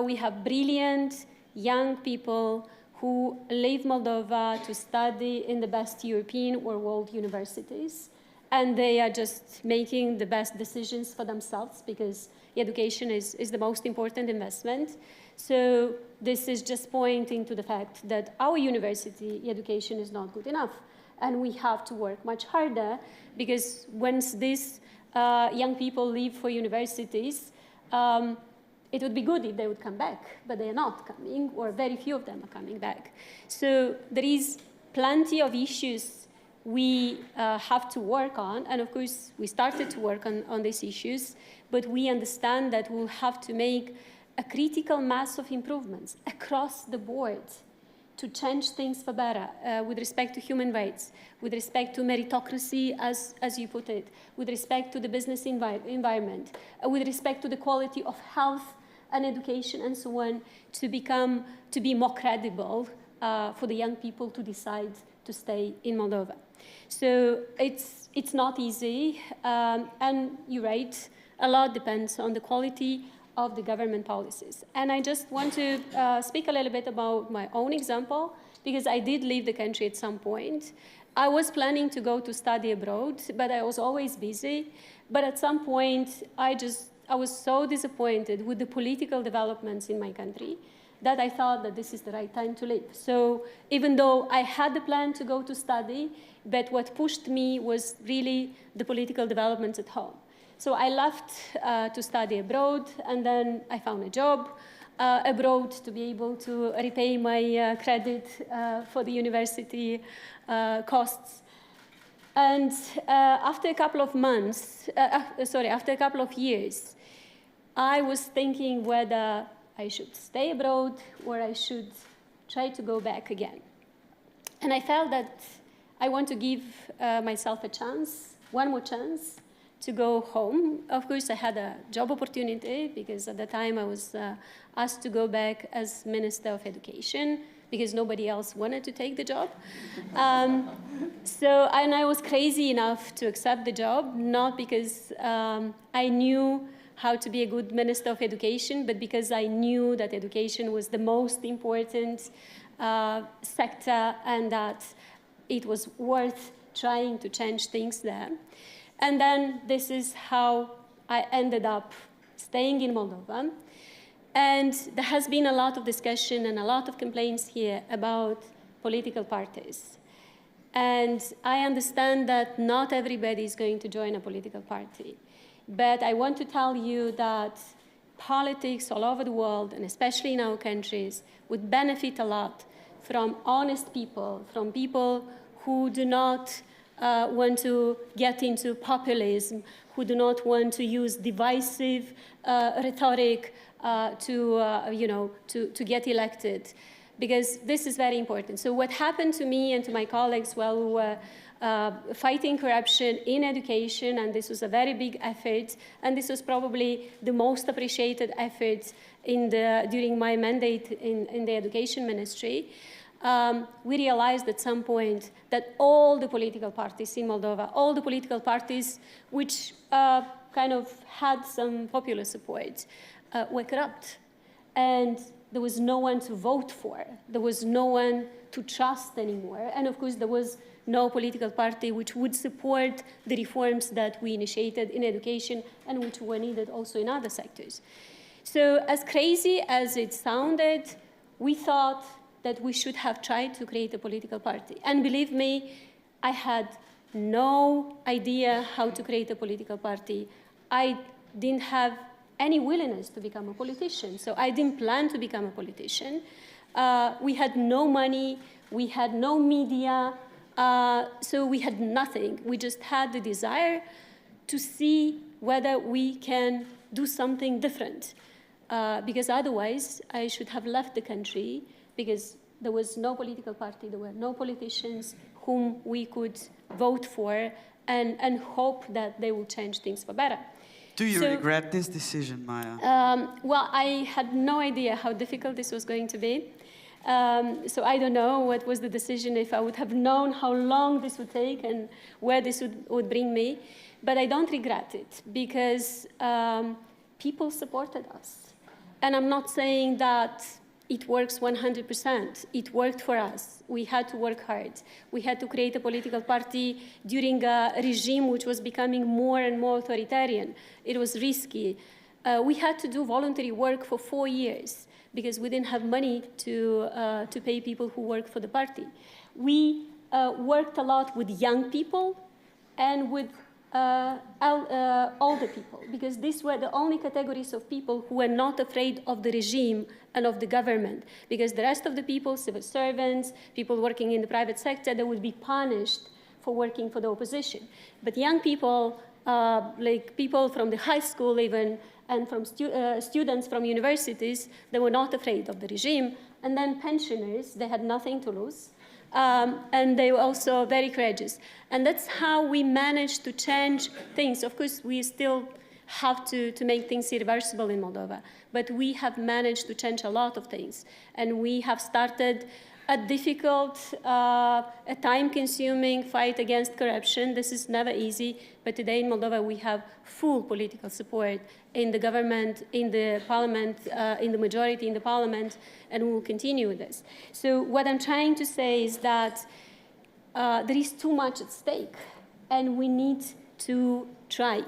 We have brilliant young people who leave Moldova to study in the best European or world universities. And they are just making the best decisions for themselves, because education is the most important investment. So this is just pointing to the fact that our university education is not good enough. And we have to work much harder, because once these young people leave for universities, it would be good if they would come back, but they are not coming, or very few of them are coming back. So there is plenty of issues we have to work on, and of course we started to work on these issues, but we understand that we'll have to make a critical mass of improvements across the board to change things for better with respect to human rights, with respect to meritocracy, as you put it, with respect to the business environment, with respect to the quality of health and education and so on, to be more credible for the young people to decide to stay in Moldova. So it's not easy, and you're right, a lot depends on the quality of the government policies. And I just want to speak a little bit about my own example, because I did leave the country at some point. I was planning to go to study abroad, but I was always busy. But at some point, I was so disappointed with the political developments in my country that I thought that this is the right time to leave. So even though I had the plan to go to study, but what pushed me was really the political developments at home. So I left to study abroad, and then I found a job abroad to be able to repay my credit for the university costs. And after a couple of months, after a couple of years, I was thinking whether I should stay abroad or I should try to go back again. And I felt that I want to give myself a chance, one more chance, to go home. Of course, I had a job opportunity because at the time I was asked to go back as Minister of Education because nobody else wanted to take the job. And I was crazy enough to accept the job, not because I knew how to be a good Minister of Education, but because I knew that education was the most important sector and that it was worth trying to change things there. And then this is how I ended up staying in Moldova. And there has been a lot of discussion and a lot of complaints here about political parties. And I understand that not everybody is going to join a political party. But I want to tell you that politics all over the world, and especially in our countries, would benefit a lot from honest people, from people who do not want to get into populism, who do not want to use divisive rhetoric to get elected, because this is very important. So what happened to me and to my colleagues while we were fighting corruption in education, and this was a very big effort, and this was probably the most appreciated effort during my mandate in the education ministry. We realized at some point that all the political parties in Moldova, all the political parties which kind of had some popular support, were corrupt. And there was no one to vote for. There was no one to trust anymore. And of course, there was no political party which would support the reforms that we initiated in education and which were needed also in other sectors. So as crazy as it sounded, we thought that we should have tried to create a political party. And believe me, I had no idea how to create a political party. I didn't have any willingness to become a politician, so I didn't plan to become a politician. We had no money, we had no media, so we had nothing. We just had the desire to see whether we can do something different, because otherwise I should have left the country, because there was no political party, there were no politicians whom we could vote for and hope that they will change things for better. Do you regret this decision, Maya? Well, I had no idea how difficult this was going to be. So I don't know what was the decision, if I would have known how long this would take and where this would bring me. But I don't regret it, because people supported us. And I'm not saying that it works 100%. It worked for us. We had to work hard. We had to create a political party during a regime which was becoming more and more authoritarian. It was risky. We had to do voluntary work for 4 years because we didn't have money to pay people who worked for the party. We worked a lot with young people and with older people, because these were the only categories of people who were not afraid of the regime and of the government, because the rest of the people, civil servants, people working in the private sector, they would be punished for working for the opposition. But young people, like people from the high school even, and from students from universities, they were not afraid of the regime. And then pensioners, they had nothing to lose. And they were also very courageous. And that's how we managed to change things. Of course, we still have to make things irreversible in Moldova, but we have managed to change a lot of things. And we have started a difficult, a time-consuming fight against corruption. This is never easy, but today in Moldova we have full political support in the government, in the parliament, in the majority in the parliament, and we will continue with this. So what I'm trying to say is that there is too much at stake, and we need to try.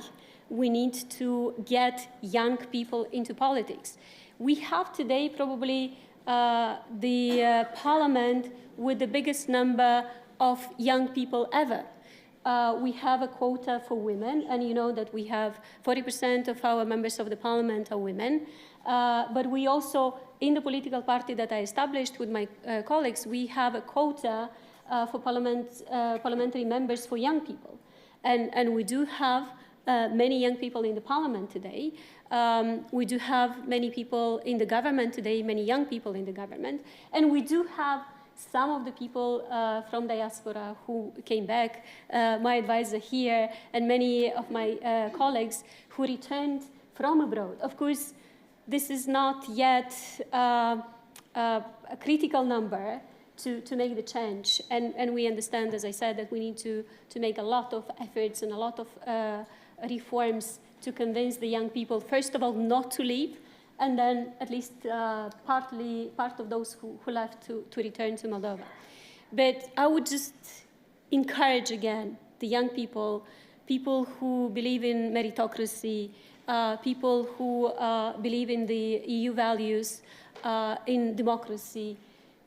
We need to get young people into politics. We have today probably the parliament with the biggest number of young people ever. We have a quota for women, and you know that we have 40% of our members of the parliament are women. But we also, in the political party that I established with my colleagues, we have a quota for parliamentary members for young people. And we do have many young people in the parliament today. We do have many people in the government today, many young people in the government. And we do have some of the people from diaspora who came back, my advisor here, and many of my colleagues who returned from abroad. Of course, this is not yet a critical number to make the change. And we understand, as I said, that we need to make a lot of efforts and a lot of reforms to convince the young people, first of all, not to leave, and then at least part of those who left to return to Moldova. But I would just encourage again the young people, people who believe in meritocracy, people who believe in the EU values, in democracy,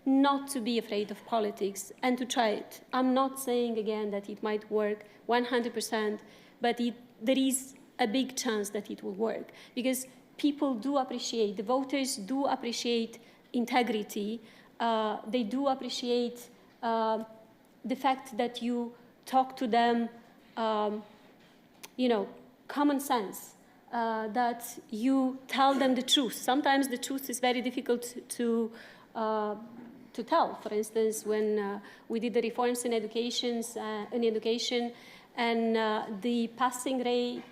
not to be afraid of politics and to try it. I'm not saying again that it might work 100%, but there is a big chance that it will work, because people do appreciate, the voters do appreciate integrity. They do appreciate the fact that you talk to them, common sense, that you tell them the truth. Sometimes the truth is very difficult to tell. For instance, when we did the reforms in education, and the passing rate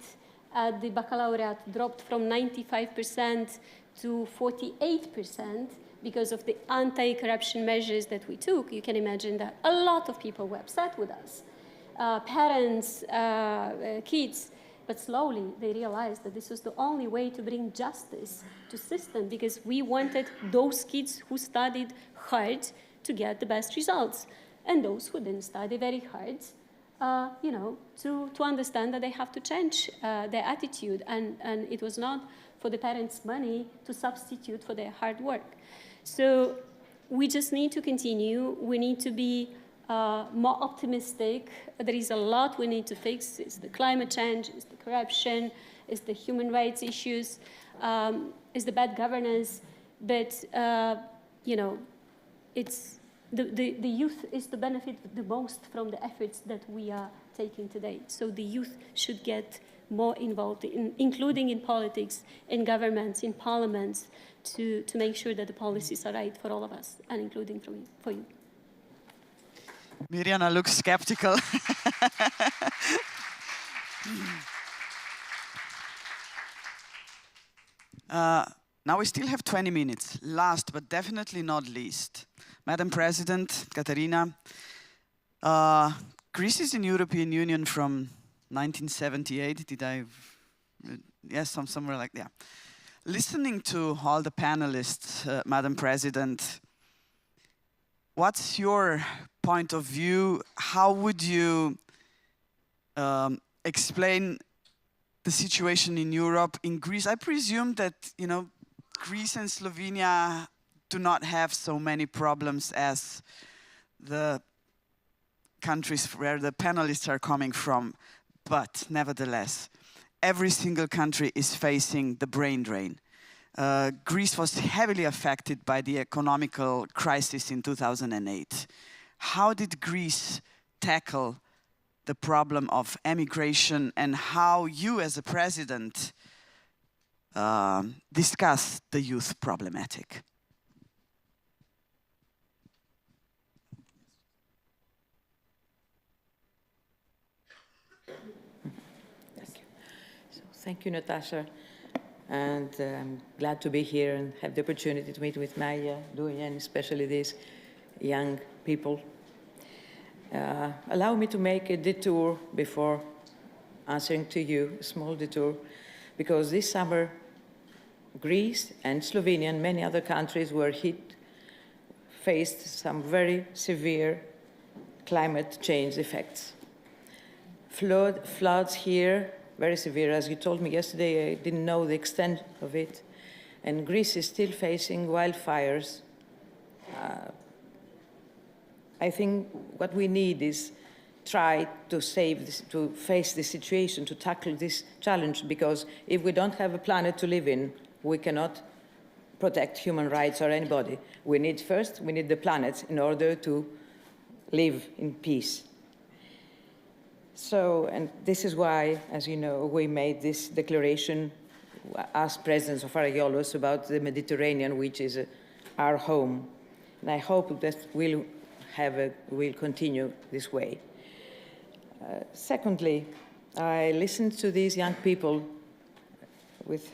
at the baccalaureate dropped from 95% to 48% because of the anti-corruption measures that we took. You can imagine that a lot of people were upset with us, parents, kids, but slowly they realized that this was the only way to bring justice to system, because we wanted those kids who studied hard to get the best results, and those who didn't study very hard, to understand that they have to change their attitude, and it was not for the parents' money to substitute for their hard work. So we just need to continue. We need to be more optimistic. There is a lot we need to fix. It's the climate change, it's the corruption, it's the human rights issues, it's the bad governance, but it's the youth is to benefit the most from the efforts that we are taking today. So the youth should get more involved, including in politics, in governments, in parliaments, to make sure that the policies are right for all of us, and including for you. Mirjana looks skeptical. Now we still have 20 minutes. Last but definitely not least, Madam President, Katerina, Greece is in European Union from 1978. Did I? Yes, somewhere like that. Yeah. Listening to all the panelists, Madam President, what's your point of view? How would you explain the situation in Europe, in Greece? I presume that, Greece and Slovenia do not have so many problems as the countries where the panelists are coming from. But nevertheless, every single country is facing the brain drain. Greece was heavily affected by the economical crisis in 2008. How did Greece tackle the problem of emigration, and how you as a president discuss the youth problematic. Thank you, Natasha. And I'm glad to be here and have the opportunity to meet with Maya, Dunya, and especially these young people. Allow me to make a detour before answering to you, a small detour, because this summer, Greece and Slovenia and many other countries were faced some very severe climate change effects. Floods here, very severe. As you told me yesterday, I didn't know the extent of it. And Greece is still facing wildfires. I think what we need is try to face this situation, to tackle this challenge, because if we don't have a planet to live in, we cannot protect human rights or anybody. We need the planet in order to live in peace. So, and this is why, as you know, we made this declaration as presidents of Araiolos about the Mediterranean, which is our home. And I hope that we'll continue this way. Secondly, I listened to these young people with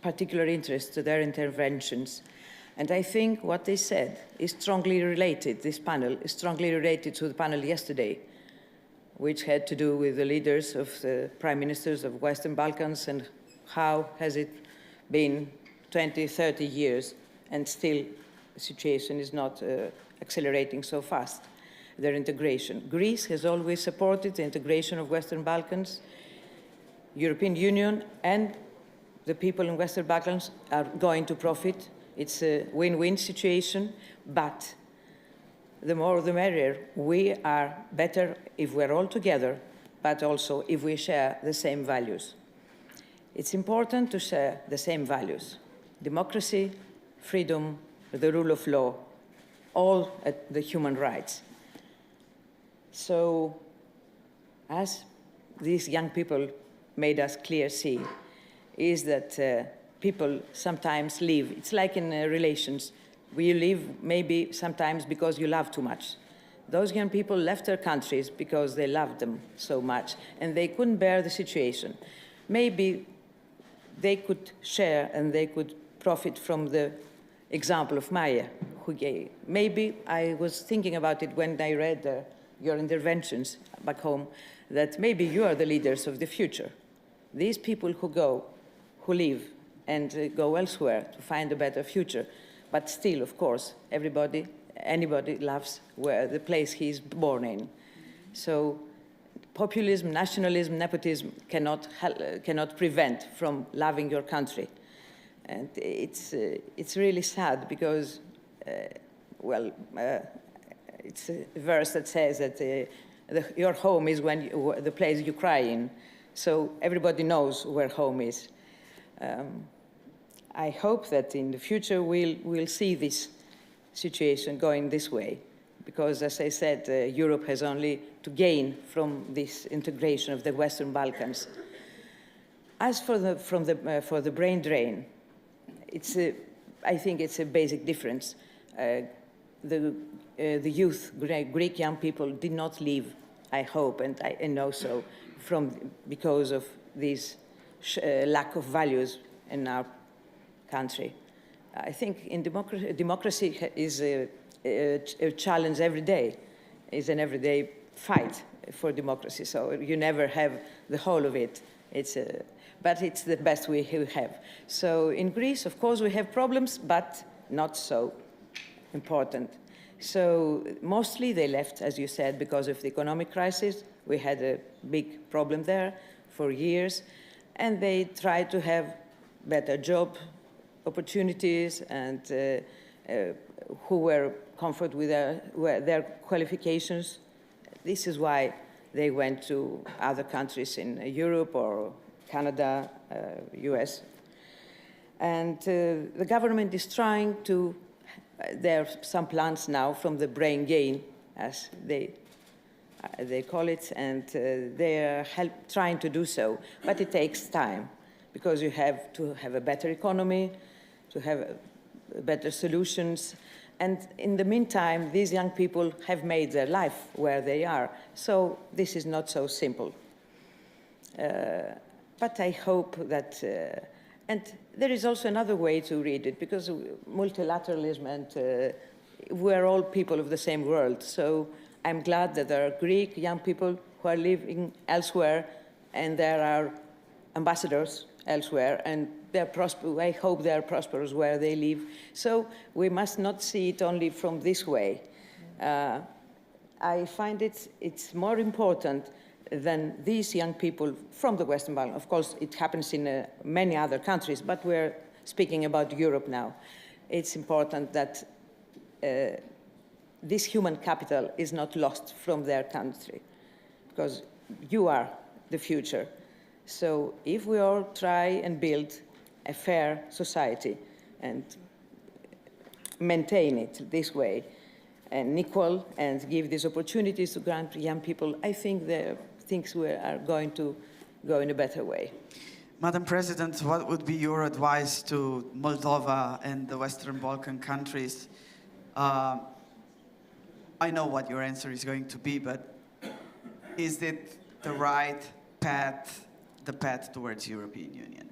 particular interest to their interventions. And I think what they said is strongly related, this panel is strongly related to the panel yesterday, which had to do with the leaders of the prime ministers of Western Balkans and how has it been 20, 30 years and still the situation is not accelerating so fast, their integration. Greece has always supported the integration of Western Balkans. European Union and the people in Western Balkans are going to profit. It's a win-win situation, but the more the merrier. We are better if we're all together, but also if we share the same values. It's important to share the same values: democracy, freedom, the rule of law, all the human rights. So, as these young people made us clear see, is that people sometimes leave. It's like in relations. We leave maybe sometimes because you love too much. Those young people left their countries because they loved them so much, and they couldn't bear the situation. Maybe they could share and they could profit from the example of Maya, who gave. Maybe I was thinking about it when I read your interventions back home, that maybe you are the leaders of the future. These people who leave and go elsewhere to find a better future. But still, of course, anybody loves the place he's born in. So populism, nationalism, nepotism cannot prevent from loving your country. And it's really sad because, it's a verse that says that your home is the place you cry in. So everybody knows where home is. I hope that in the future we'll see this situation going this way, because, as I said, Europe has only to gain from this integration of the Western Balkans. As for the brain drain, I think it's a basic difference. The youth, Greek young people, did not leave, I hope, and I know so, because of this lack of values in our country. I think in democracy is a challenge every day, is an everyday fight for democracy. So you never have the whole of it. But it's the best we have. So in Greece, of course, we have problems, but not so important. So mostly they left, as you said, because of the economic crisis. We had a big problem there for years, and they tried to have better job opportunities and who were comfortable with their qualifications. This is why they went to other countries in Europe or Canada, US. And the government is trying to, there are some plans now from the brain gain, as they call it, and they are trying to do so, but it takes time, because you have to have a better economy, to have better solutions. And in the meantime, these young people have made their life where they are. So this is not so simple. But I hope that, and there is also another way to read it, because multilateralism and we're all people of the same world. So I'm glad that there are Greek young people who are living elsewhere, and there are ambassadors elsewhere, and I hope they are prosperous where they live. So we must not see it only from this way. I find it's more important than these young people from the Western Balkans. Of course, it happens in many other countries, but we're speaking about Europe now. It's important that this human capital is not lost from their country, because you are the future. So if we all try and build a fair society and maintain it this way, and equal, and give these opportunities to grant young people, I think things are going to go in a better way. Madam President, what would be your advice to Moldova and the Western Balkan countries? I know what your answer is going to be, but is it the right path, the path towards European Union?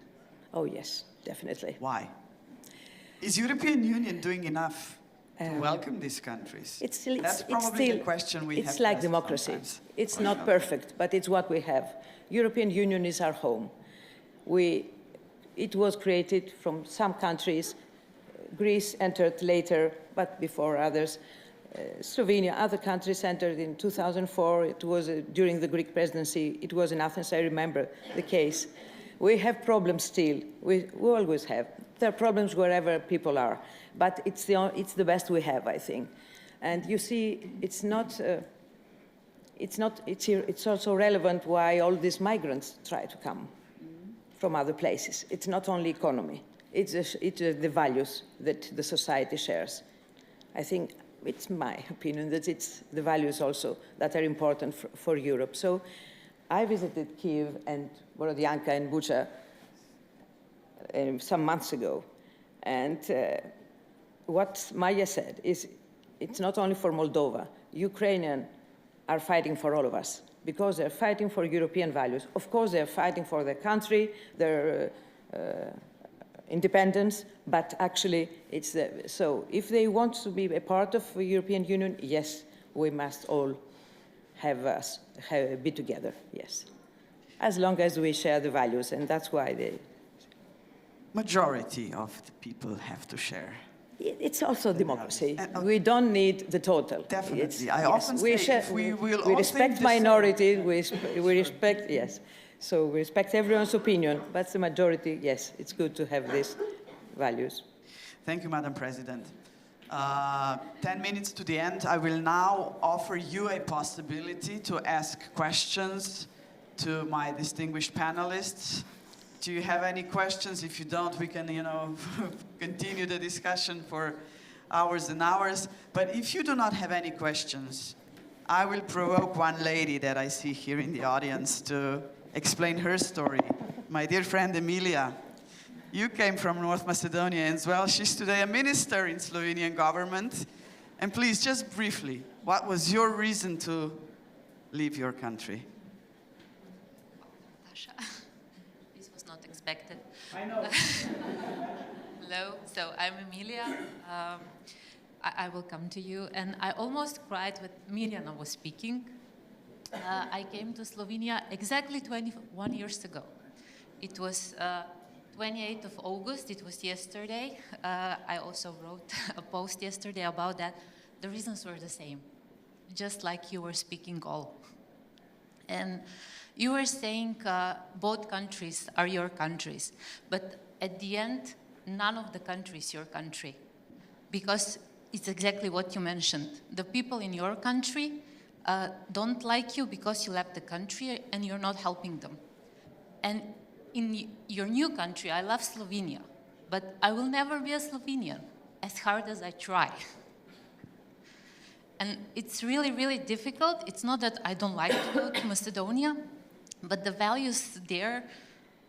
Oh, yes, definitely. Why? Is European Union doing enough to welcome these countries? That's probably the question we have. It's like democracy. Sometimes. It's not perfect, but it's what we have. European Union is our home. It was created from some countries. Greece entered later, but before others. Slovenia, other countries entered in 2004. It was during the Greek presidency. It was in Athens, I remember the case. We have problems still. We always have. There are problems wherever people are, but it's the best we have, I think. And you see, it's also relevant why all these migrants try to come from other places. It's not only economy. It's the values that the society shares. I think it's my opinion that it's the values also that are important for Europe. So I visited Kyiv and Borodyanka and Bucha some months ago. And what Maya said is it's not only for Moldova. Ukrainians are fighting for all of us because they're fighting for European values. Of course, they're fighting for their country, their independence, but actually so if they want to be a part of the European Union, yes, we must all be together, yes. As long as we share the values, and that's why the majority of the people have to share. It's also democracy. We don't need the total. Definitely. I often say we respect minorities, we respect, yes. So we respect everyone's opinion, but the majority, yes, it's good to have these values. Thank you, Madam President. 10 minutes to the end. I will now offer you a possibility to ask questions to my distinguished panelists. Do you have any questions? If you don't, we can, continue the discussion for hours and hours. But if you do not have any questions, I will provoke one lady that I see here in the audience to explain her story. My dear friend Emilia, you came from North Macedonia as well. She's today a minister in Slovenian government. And please, just briefly, what was your reason to leave your country? This was not expected. I know. Hello, so I'm Emilia. I will come to you. And I almost cried when Mirjana was speaking. I came to Slovenia exactly 21 years ago. It was 28th of August, it was yesterday. I also wrote a post yesterday about that. The reasons were the same, just like you were speaking all. And you were saying both countries are your countries, but at the end, none of the country is your country, because it's exactly what you mentioned. The people in your country don't like you because you left the country and you're not helping them. And in your new country, I love Slovenia, but I will never be a Slovenian, as hard as I try. And it's really, really difficult. It's not that I don't like to go to Macedonia, but the values there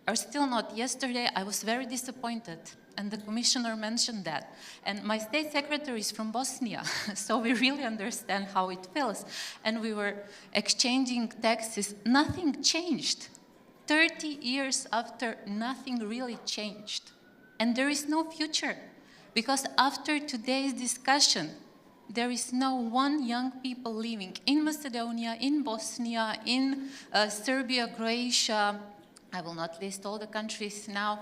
are still not. Yesterday, I was very disappointed, and the commissioner mentioned that. And my state secretary is from Bosnia, so we really understand how it feels. And we were exchanging texts. Nothing changed. 30 years after, nothing really changed. And there is no future, because after today's discussion, there is no one young people living in Macedonia, in Bosnia, in Serbia, Croatia, I will not list all the countries now,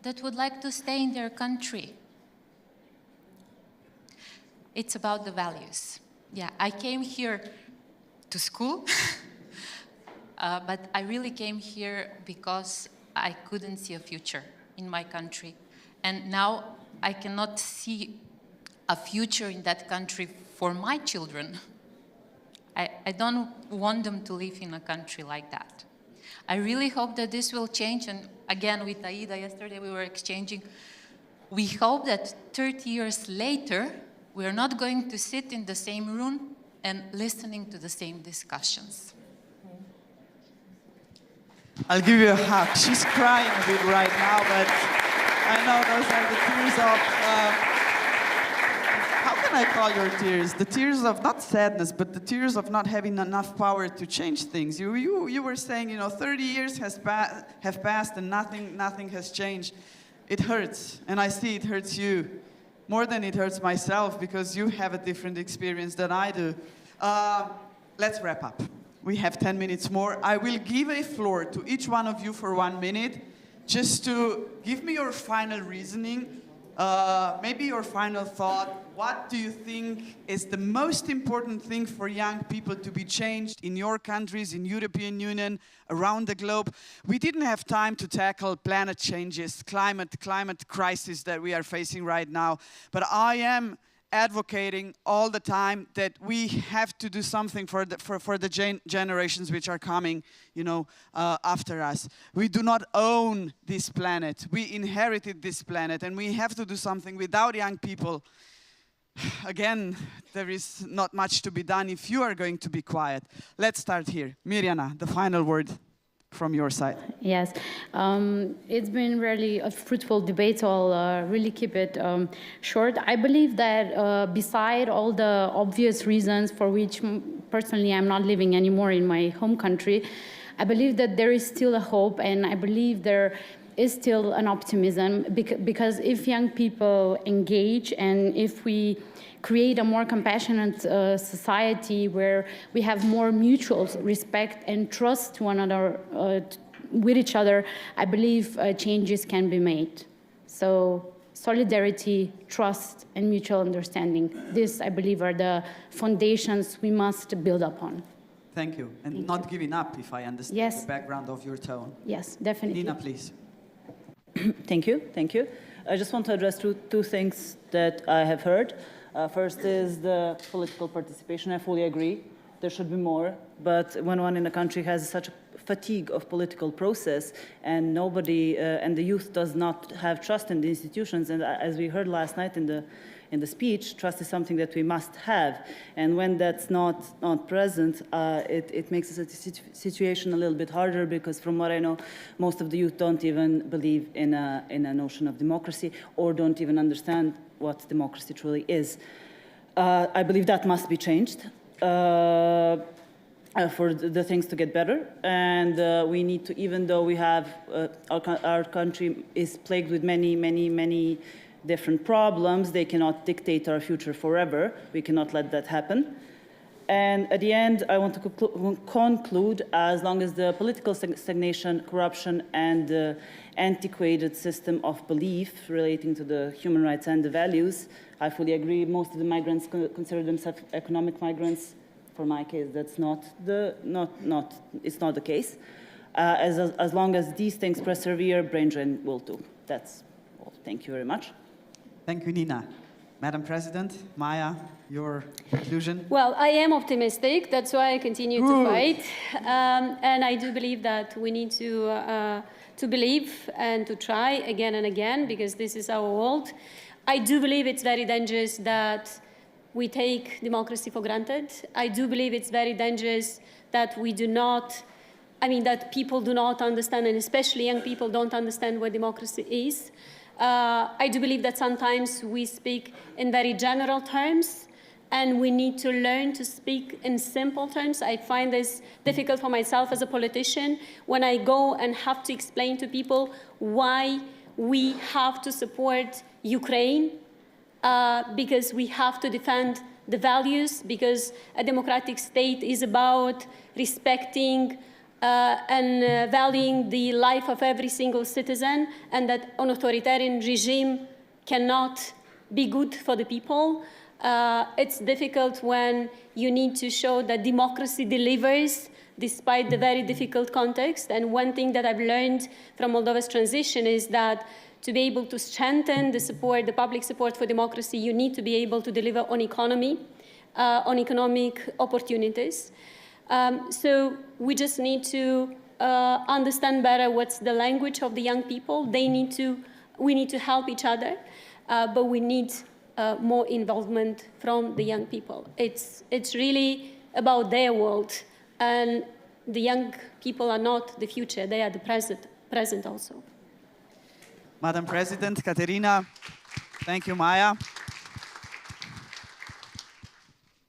that would like to stay in their country. It's about the values. Yeah, I came here to school, but I really came here because I couldn't see a future in my country. And now I cannot see a future in that country for my children. I don't want them to live in a country like that. I really hope that this will change, and again with Aida yesterday we were exchanging, we hope that 30 years later we are not going to sit in the same room and listening to the same discussions. I'll give you a hug. She's crying a bit right now, but I know those are the tears of, how can I call your tears? The tears of, not sadness, but the tears of not having enough power to change things. You were saying, 30 years have passed and nothing has changed. It hurts, and I see it hurts you more than it hurts myself, because you have a different experience than I do. Let's wrap up. We have 10 minutes more. I will give a floor to each one of you for 1 minute, just to give me your final reasoning, maybe your final thought. What do you think is the most important thing for young people to be changed in your countries, in European Union, around the globe? We didn't have time to tackle planet changes, climate crisis that we are facing right now, but I am advocating all the time that we have to do something for the generations which are coming, after us. We do not own this planet. We inherited this planet, and we have to do something. Without young people, again, there is not much to be done if you are going to be quiet. Let's start here. Mirjana, the final word from your side. Yes, it's been really a fruitful debate, so I'll really keep it short. I believe that beside all the obvious reasons for which personally I'm not living anymore in my home country, I believe that there is still a hope, and I believe there is still an optimism, because if young people engage and if we create a more compassionate society where we have more mutual respect and trust to one another, with each other, I believe changes can be made. So solidarity, trust, and mutual understanding. This, I believe, are the foundations we must build upon. Thank you. And not giving up, if I understand the background of your tone. Yes, definitely. Nina, please. Thank you. I just want to address two things that I have heard. First is the political participation. I fully agree. There should be more. But when one in a country has such a fatigue of political process, and nobody, and the youth does not have trust in the institutions, and as we heard last night in the speech, trust is something that we must have. And when that's not present, it makes the situation a little bit harder, because from what I know, most of the youth don't even believe in a notion of democracy, or don't even understand what democracy truly is. I believe that must be changed for the things to get better. And we need to, even though we have, our country is plagued with many different problems, they cannot dictate our future forever. We cannot let that happen. And at the end, I want to conclude, as long as the political stagnation, corruption, and the antiquated system of belief relating to the human rights and the values, I fully agree. Most of the migrants consider themselves economic migrants. For my case, that's it's not the case. As long as these things persevere, brain drain will too. That's all. Thank you very much. Thank you, Nina. Madam President, Maya, your conclusion? Well, I am optimistic. That's why I continue to fight. And I do believe that we need to believe and to try again and again, because this is our world. I do believe it's very dangerous that we take democracy for granted. I do believe it's very dangerous that we do not that people do not understand, and especially young people don't understand what democracy is. I do believe that sometimes we speak in very general terms, and we need to learn to speak in simple terms. I find this difficult for myself as a politician when I go and have to explain to people why we have to support Ukraine, because we have to defend the values, because a democratic state is about respecting and valuing the life of every single citizen, and that an authoritarian regime cannot be good for the people. It's difficult when you need to show that democracy delivers despite the very difficult context. And one thing that I've learned from Moldova's transition is that to be able to strengthen the support, the public support for democracy, you need to be able to deliver on economy, on economic opportunities. So we just need to understand better what's the language of the young people. We need to help each other, but we need more involvement from the young people. It's really about their world, and the young people are not the future, they are the present also. Madam President, Katerina, thank you, Maya.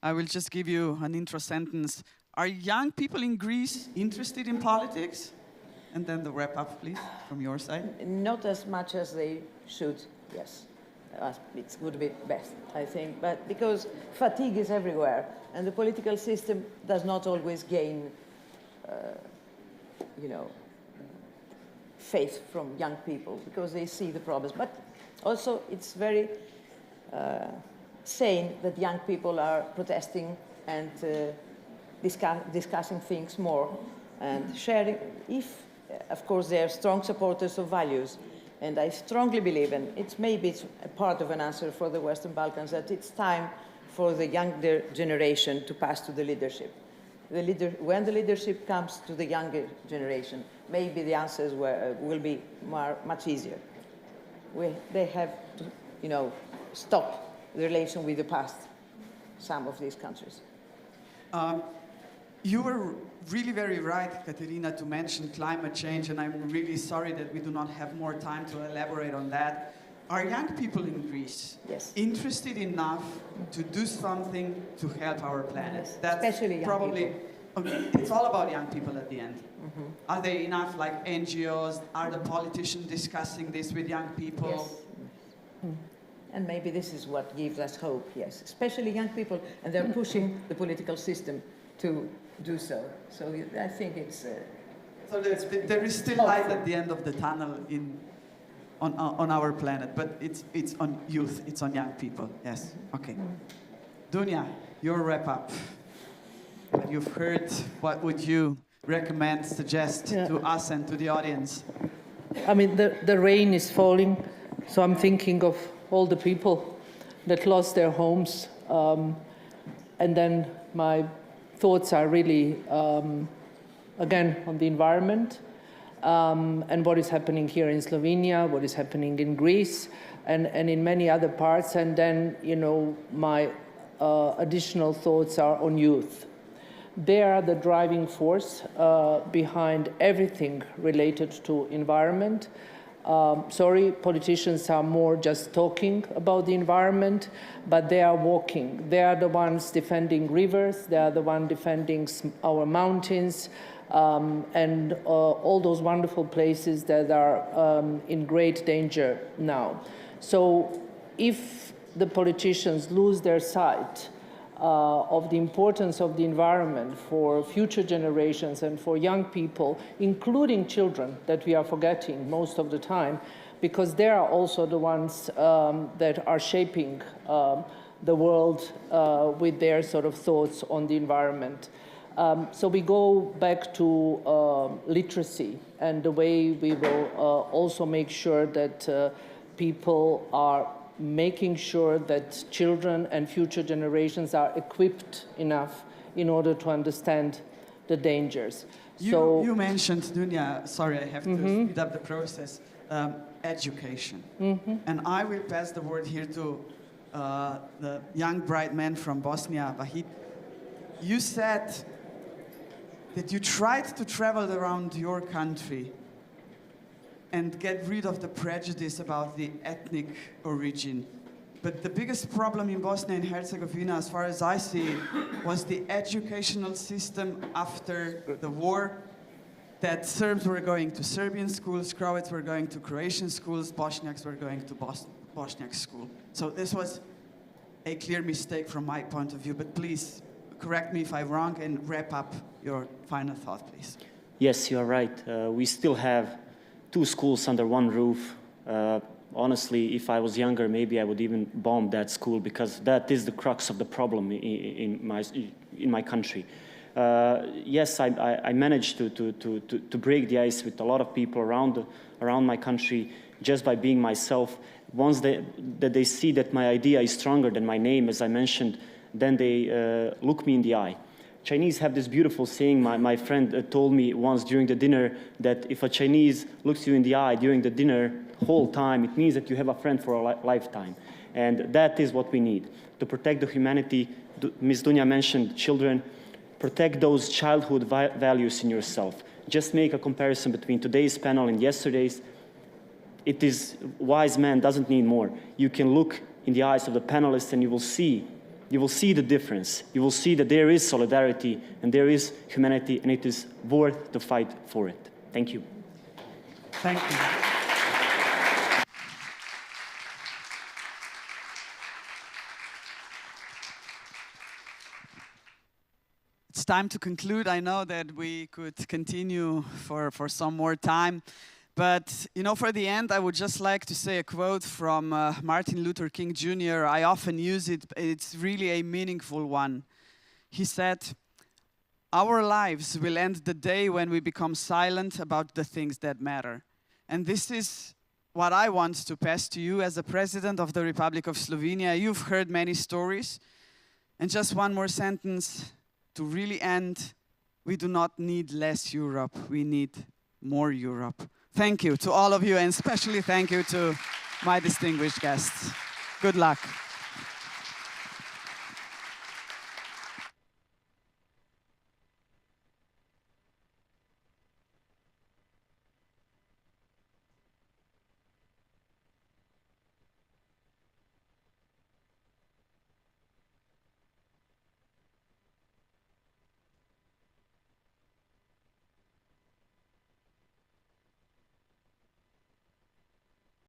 I will just give you an intro sentence. Are young people in Greece interested in politics? And then the wrap up, please, from your side. Not as much as they should, yes. It would be best, I think, but because fatigue is everywhere, and the political system does not always gain, faith from young people because they see the problems. But also, it's very sane that young people are protesting and discussing things more and sharing, if, of course, they are strong supporters of values. And I strongly believe, and maybe it's a part of an answer for the Western Balkans, that it's time for the younger generation to pass to the leadership. When the leadership comes to the younger generation, maybe the answers will be much easier. They have to, stop the relation with the past, some of these countries. You were really very right, Katerina, to mention climate change, and I'm really sorry that we do not have more time to elaborate on that. Are young people in Greece interested enough to do something to help our planet? Yes. That's especially young probably, people. It's all about young people at the end. Mm-hmm. Are there enough, like NGOs? Are the politicians discussing this with young people? Yes. And maybe this is what gives us hope, yes. Especially young people, and they're pushing the political system to do so. So I think it's... So there is still light at the end of the tunnel on our planet, but it's on youth, it's on young people, yes, okay. Dunia, your wrap-up. You've heard, what would you recommend, suggest to us and to the audience? I mean, the rain is falling, so I'm thinking of all the people that lost their homes, and then my thoughts are really, again, on the environment and what is happening here in Slovenia, what is happening in Greece, and in many other parts. And then, my additional thoughts are on youth. They are the driving force behind everything related to environment. Sorry, politicians are more just talking about the environment, but they are walking. They are the ones defending rivers, they are the ones defending our mountains, and all those wonderful places that are in great danger now. So if the politicians lose their sight of the importance of the environment for future generations and for young people, including children that we are forgetting most of the time, because they are also the ones that are shaping the world with their sort of thoughts on the environment. So we go back to literacy and the way we will also make sure that people are making sure that children and future generations are equipped enough in order to understand the dangers. You mentioned, Dunia, sorry, I have to speed up the process, education. And I will pass the word here to the young bright man from Bosnia, Vahid. You said that you tried to travel around your country and get rid of the prejudice about the ethnic origin. But the biggest problem in Bosnia and Herzegovina, as far as I see it, was the educational system after the war, that Serbs were going to Serbian schools, Croats were going to Croatian schools, Bosniaks were going to Bosniak school. So this was a clear mistake from my point of view, but please correct me if I'm wrong and wrap up your final thought, please. Yes, you are right. We still have 2 schools under one roof. Honestly, if I was younger, maybe I would even bomb that school, because that is the crux of the problem in my country. Yes, I managed to break the ice with a lot of people around my country just by being myself. Once they see that my idea is stronger than my name, as I mentioned, then they look me in the eye. Chinese have this beautiful saying, my friend told me once during the dinner, that if a Chinese looks you in the eye during the dinner whole time, it means that you have a friend for a lifetime. And that is what we need. To protect the humanity, Ms. Dunja mentioned children, protect those childhood values in yourself. Just make a comparison between today's panel and yesterday's. It is, wise man doesn't need more. You can look in the eyes of the panelists and you will see the difference. You will see that there is solidarity and there is humanity, and it is worth the fight for it. Thank you. Thank you. It's time to conclude. I know that we could continue for some more time. But, you know, for the end, I would just like to say a quote from Martin Luther King Jr. I often use it. It's really a meaningful one. He said, "Our lives will end the day when we become silent about the things that matter." And this is what I want to pass to you as a president of the Republic of Slovenia. You've heard many stories. And just one more sentence to really end. We do not need less Europe. We need more Europe. Thank you to all of you, and especially thank you to my distinguished guests. Good luck.